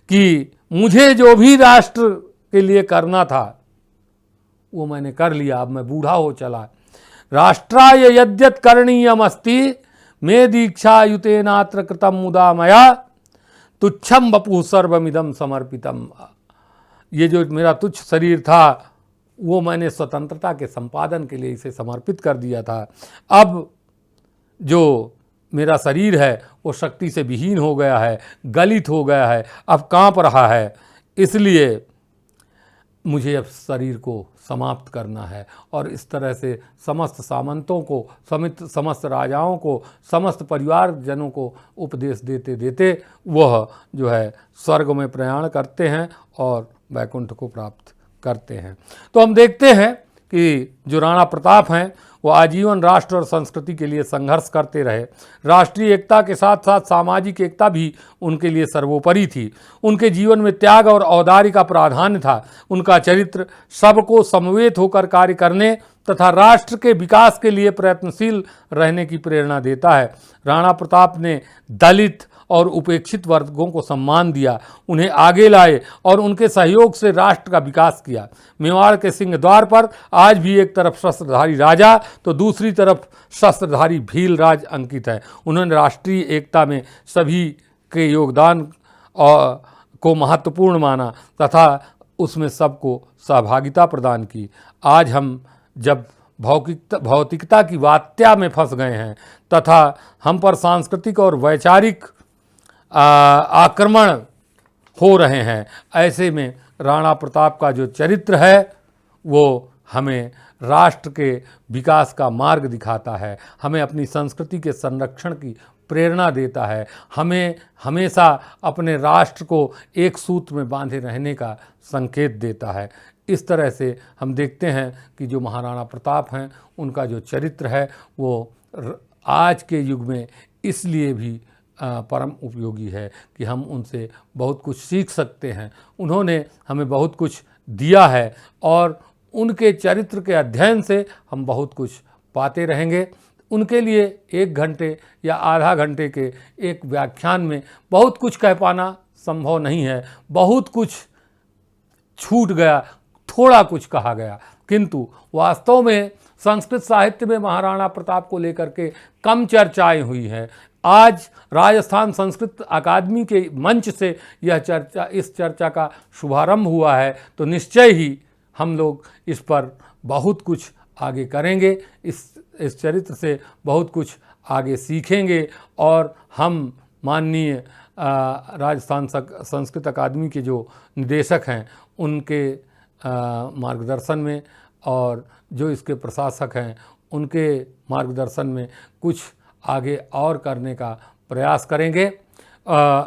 Speaker 1: कि मुझे जो भी राष्ट्र के लिए करना था वो मैंने कर लिया, अब मैं बूढ़ा हो चला। राष्ट्राय यद्यत् करणीयम अस्ति मे दीक्षा युतेनात्र कृतम मुदा मया तुच्छम वपु सर्वमिदम समर्पितम। ये जो मेरा तुच्छ शरीर था वो मैंने स्वतंत्रता के संपादन के लिए इसे समर्पित कर दिया था। अब जो मेरा शरीर है वो शक्ति से विहीन हो गया है, गलित हो गया है, अब कांप रहा है। इसलिए मुझे अब शरीर को समाप्त करना है। और इस तरह से समस्त सामंतों को, समस्त राजाओं को, समस्त परिवारजनों को उपदेश देते देते वह जो है स्वर्ग में प्रयाण करते हैं और वैकुंठ को प्राप्त करते हैं। तो हम देखते हैं कि जो राणा प्रताप हैं वो आजीवन राष्ट्र और संस्कृति के लिए संघर्ष करते रहे। राष्ट्रीय एकता के साथ साथ सामाजिक एकता भी उनके लिए सर्वोपरि थी। उनके जीवन में त्याग और औदार्य का प्राधान्य था। उनका चरित्र सबको समवेत होकर कार्य करने तथा राष्ट्र के विकास के लिए प्रयत्नशील रहने की प्रेरणा देता है। राणा प्रताप ने दलित और उपेक्षित वर्गों को सम्मान दिया, उन्हें आगे लाए और उनके सहयोग से राष्ट्र का विकास किया। मेवाड़ के सिंहद्वार पर आज भी एक तरफ शस्त्रधारी राजा तो दूसरी तरफ शस्त्रधारी भील राज अंकित है। उन्होंने राष्ट्रीय एकता में सभी के योगदान को महत्वपूर्ण माना तथा उसमें सबको सहभागिता प्रदान की। आज हम जब भौतिकता की वात्या में फंस गए हैं तथा हम पर सांस्कृतिक और वैचारिक आक्रमण हो रहे हैं, ऐसे में राणा प्रताप का जो चरित्र है वो हमें राष्ट्र के विकास का मार्ग दिखाता है, हमें अपनी संस्कृति के संरक्षण की प्रेरणा देता है, हमें हमेशा अपने राष्ट्र को एक सूत्र में बांधे रहने का संकेत देता है। इस तरह से हम देखते हैं कि जो महाराणा प्रताप हैं उनका जो चरित्र है वो आज के युग में इसलिए भी परम उपयोगी है कि हम उनसे बहुत कुछ सीख सकते हैं। उन्होंने हमें बहुत कुछ दिया है और उनके चरित्र के अध्ययन से हम बहुत कुछ पाते रहेंगे। उनके लिए 1 घंटे या आधा घंटे के एक व्याख्यान में बहुत कुछ कह पाना संभव नहीं है। बहुत कुछ छूट गया, थोड़ा कुछ कहा गया, किंतु वास्तव में संस्कृत साहित्य में महाराणा प्रताप को लेकर के कम चर्चाएं हुई हैं। आज राजस्थान संस्कृत अकादमी के मंच से इस चर्चा का शुभारंभ हुआ है, तो निश्चय ही हम लोग इस पर बहुत कुछ आगे करेंगे, इस चरित्र से बहुत कुछ आगे सीखेंगे और हम माननीय राजस्थान संस्कृत अकादमी के जो निदेशक हैं उनके मार्गदर्शन में और जो इसके प्रशासक हैं उनके मार्गदर्शन में कुछ आगे और करने का प्रयास करेंगे।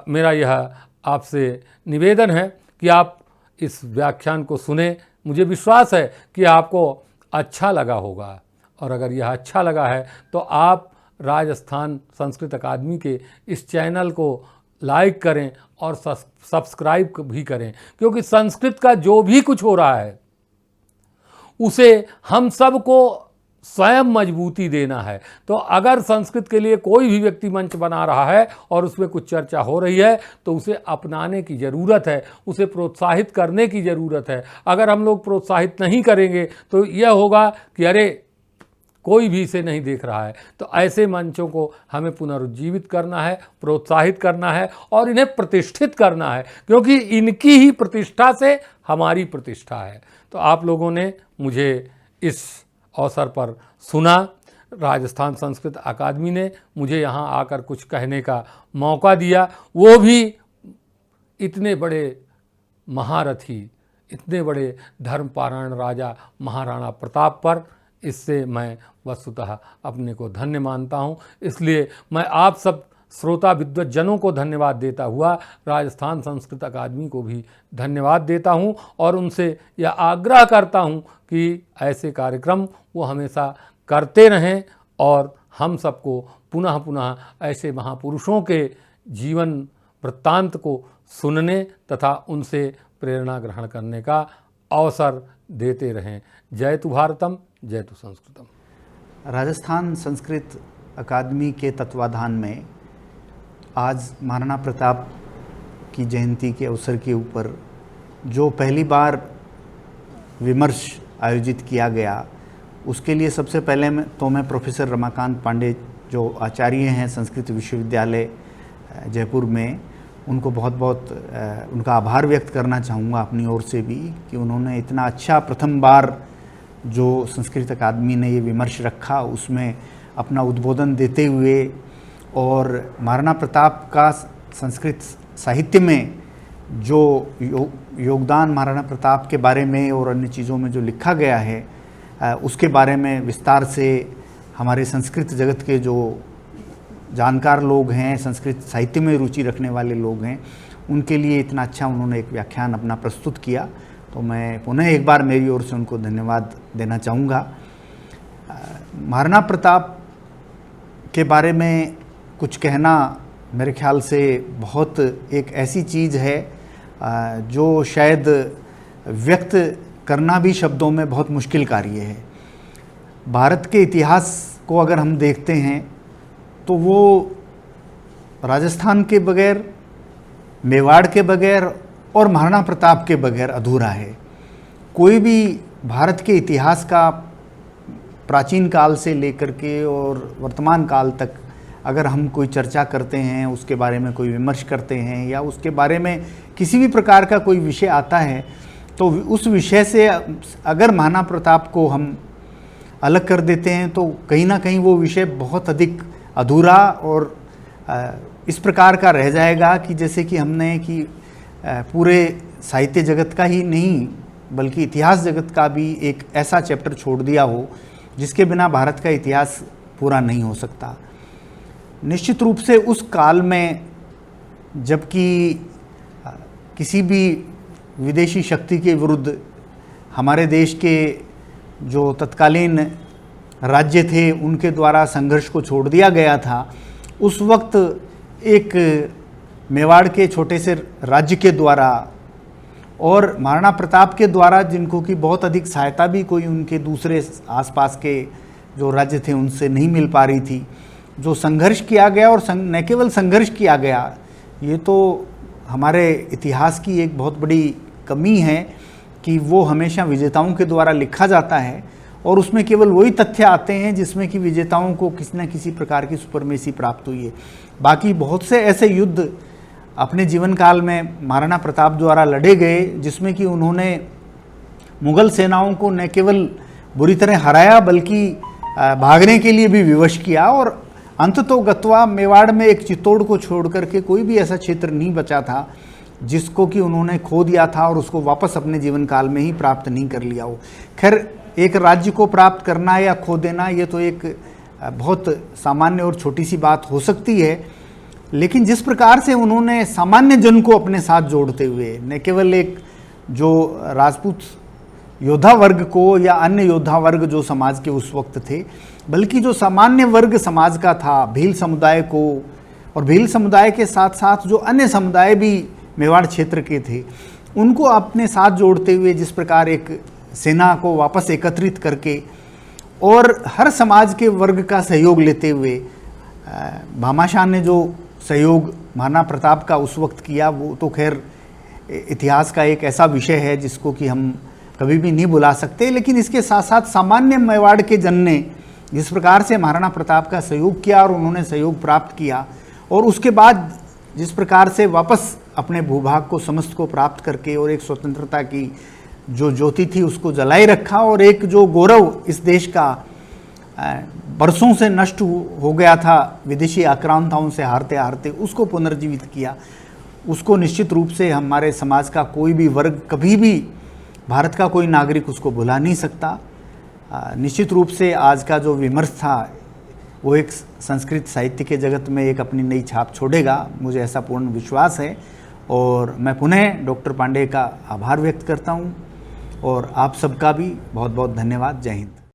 Speaker 1: मेरा यह आपसे निवेदन है कि आप इस व्याख्यान को सुने। मुझे विश्वास है कि आपको अच्छा लगा होगा और अगर यह अच्छा लगा है तो आप राजस्थान संस्कृत अकादमी के इस चैनल को लाइक करें और सब्सक्राइब भी करें, क्योंकि संस्कृत का जो भी कुछ हो रहा है उसे हम सबको स्वयं मजबूती देना है। तो अगर संस्कृत के लिए कोई भी व्यक्ति मंच बना रहा है और उसमें कुछ चर्चा हो रही है तो उसे अपनाने की ज़रूरत है, उसे प्रोत्साहित करने की ज़रूरत है। अगर हम लोग प्रोत्साहित नहीं करेंगे तो यह होगा कि अरे कोई भी इसे नहीं देख रहा है। तो ऐसे मंचों को हमें पुनरुज्जीवित करना है, प्रोत्साहित करना है और इन्हें प्रतिष्ठित करना है, क्योंकि इनकी ही प्रतिष्ठा से हमारी प्रतिष्ठा है। तो आप लोगों ने मुझे इस अवसर पर सुना, राजस्थान संस्कृत अकादमी ने मुझे यहाँ आकर कुछ कहने का मौका दिया, वो भी इतने बड़े महारथी, इतने बड़े धर्मपरायण राजा महाराणा प्रताप पर। इससे मैं वस्तुतः अपने को धन्य मानता हूँ। इसलिए मैं आप सब श्रोता विद्वज्जनों को धन्यवाद देता हुआ राजस्थान संस्कृत अकादमी को भी धन्यवाद देता हूँ और उनसे यह आग्रह करता हूँ कि ऐसे कार्यक्रम वो हमेशा करते रहें और हम सबको पुनः पुनः ऐसे महापुरुषों के जीवन वृत्तांत को सुनने तथा उनसे प्रेरणा ग्रहण करने का अवसर देते रहें। जय तु भारतम, जय तु संस्कृतम।
Speaker 2: राजस्थान संस्कृत अकादमी के तत्वाधान में आज महाराणा प्रताप की जयंती के अवसर के ऊपर जो पहली बार विमर्श आयोजित किया गया, उसके लिए सबसे पहले मैं प्रोफेसर रमाकांत पांडे जो आचार्य हैं संस्कृत विश्वविद्यालय जयपुर में, उनको बहुत बहुत उनका आभार व्यक्त करना चाहूँगा अपनी ओर से भी कि उन्होंने इतना अच्छा प्रथम बार जो संस्कृत अकादमी ने ये विमर्श रखा उसमें अपना उद्बोधन देते हुए और महाराणा प्रताप का संस्कृत साहित्य में जो योगदान महाराणा प्रताप के बारे में और अन्य चीज़ों में जो लिखा गया है उसके बारे में विस्तार से हमारे संस्कृत जगत के जो जानकार लोग हैं, संस्कृत साहित्य में रुचि रखने वाले लोग हैं, उनके लिए इतना अच्छा उन्होंने एक व्याख्यान अपना प्रस्तुत किया। तो मैं पुनः एक बार मेरी ओर से उनको धन्यवाद देना चाहूँगा। महाराणा प्रताप के बारे में कुछ कहना मेरे ख्याल से बहुत एक ऐसी चीज़ है जो शायद व्यक्त करना भी शब्दों में बहुत मुश्किल कार्य है। भारत के इतिहास को अगर हम देखते हैं तो वो राजस्थान के बगैर, मेवाड़ के बगैर और महाराणा प्रताप के बगैर अधूरा है। कोई भी भारत के इतिहास का प्राचीन काल से लेकर के और वर्तमान काल तक अगर हम कोई चर्चा करते हैं, उसके बारे में कोई विमर्श करते हैं या उसके बारे में किसी भी प्रकार का कोई विषय आता है, तो उस विषय से अगर महाराणा प्रताप को हम अलग कर देते हैं तो कहीं ना कहीं वो विषय बहुत अधिक अधूरा और इस प्रकार का रह जाएगा कि जैसे कि हमने कि पूरे साहित्य जगत का ही नहीं बल्कि इतिहास जगत का भी एक ऐसा चैप्टर छोड़ दिया हो जिसके बिना भारत का इतिहास पूरा नहीं हो सकता। निश्चित रूप से उस काल में जबकि किसी भी विदेशी शक्ति के विरुद्ध हमारे देश के जो तत्कालीन राज्य थे उनके द्वारा संघर्ष को छोड़ दिया गया था, उस वक्त एक मेवाड़ के छोटे से राज्य के द्वारा और महाराणा प्रताप के द्वारा, जिनको कि बहुत अधिक सहायता भी कोई उनके दूसरे आसपास के जो राज्य थे उनसे नहीं मिल पा रही थी, जो संघर्ष किया गया और न केवल संघर्ष किया गया, ये तो हमारे इतिहास की एक बहुत बड़ी कमी है कि वो हमेशा विजेताओं के द्वारा लिखा जाता है और उसमें केवल वही तथ्य आते हैं जिसमें कि विजेताओं को किसी न किसी प्रकार की सुपरमेसी प्राप्त हुई है। बाकी बहुत से ऐसे युद्ध अपने जीवन काल में महाराणा प्रताप द्वारा लड़े गए जिसमें कि उन्होंने मुगल सेनाओं को न केवल बुरी तरह हराया बल्कि भागने के लिए भी विवश किया और अंततोगत्वा मेवाड़ में एक चित्तौड़ को छोड़ करके कोई भी ऐसा क्षेत्र नहीं बचा था जिसको कि उन्होंने खो दिया था और उसको वापस अपने जीवन काल में ही प्राप्त नहीं कर लिया हो। खैर, एक राज्य को प्राप्त करना या खो देना ये तो एक बहुत सामान्य और छोटी सी बात हो सकती है, लेकिन जिस प्रकार से उन्होंने सामान्य जन को अपने साथ जोड़ते हुए न केवल एक जो राजपूत योद्धा वर्ग को या अन्य योद्धा वर्ग जो समाज के उस वक्त थे, बल्कि जो सामान्य वर्ग समाज का था, भील समुदाय को, और भील समुदाय के साथ साथ जो अन्य समुदाय भी मेवाड़ क्षेत्र के थे, उनको अपने साथ जोड़ते हुए जिस प्रकार एक सेना को वापस एकत्रित करके और हर समाज के वर्ग का सहयोग लेते हुए भामाशाह ने जो सहयोग महाराणा प्रताप का उस वक्त किया, वो तो खैर इतिहास का एक ऐसा विषय है जिसको कि हम कभी भी नहीं भुला सकते। लेकिन इसके साथ साथ सामान्य मेवाड़ के जन ने जिस प्रकार से महाराणा प्रताप का सहयोग किया और उन्होंने सहयोग प्राप्त किया और उसके बाद जिस प्रकार से वापस अपने भूभाग को समस्त को प्राप्त करके और एक स्वतंत्रता की जो ज्योति थी उसको जलाए रखा और एक जो गौरव इस देश का बरसों से नष्ट हो गया था, विदेशी आक्रांताओं से हारते हारते उसको पुनर्जीवित किया, उसको निश्चित रूप से हमारे समाज का कोई भी वर्ग, कभी भी भारत का कोई नागरिक उसको भुला नहीं सकता। निश्चित रूप से आज का जो विमर्श था वो एक संस्कृत साहित्य के जगत में एक अपनी नई छाप छोड़ेगा, मुझे ऐसा पूर्ण विश्वास है। और मैं पुनः डॉक्टर पांडे का आभार व्यक्त करता हूँ और आप सबका भी बहुत बहुत धन्यवाद। जय हिंद।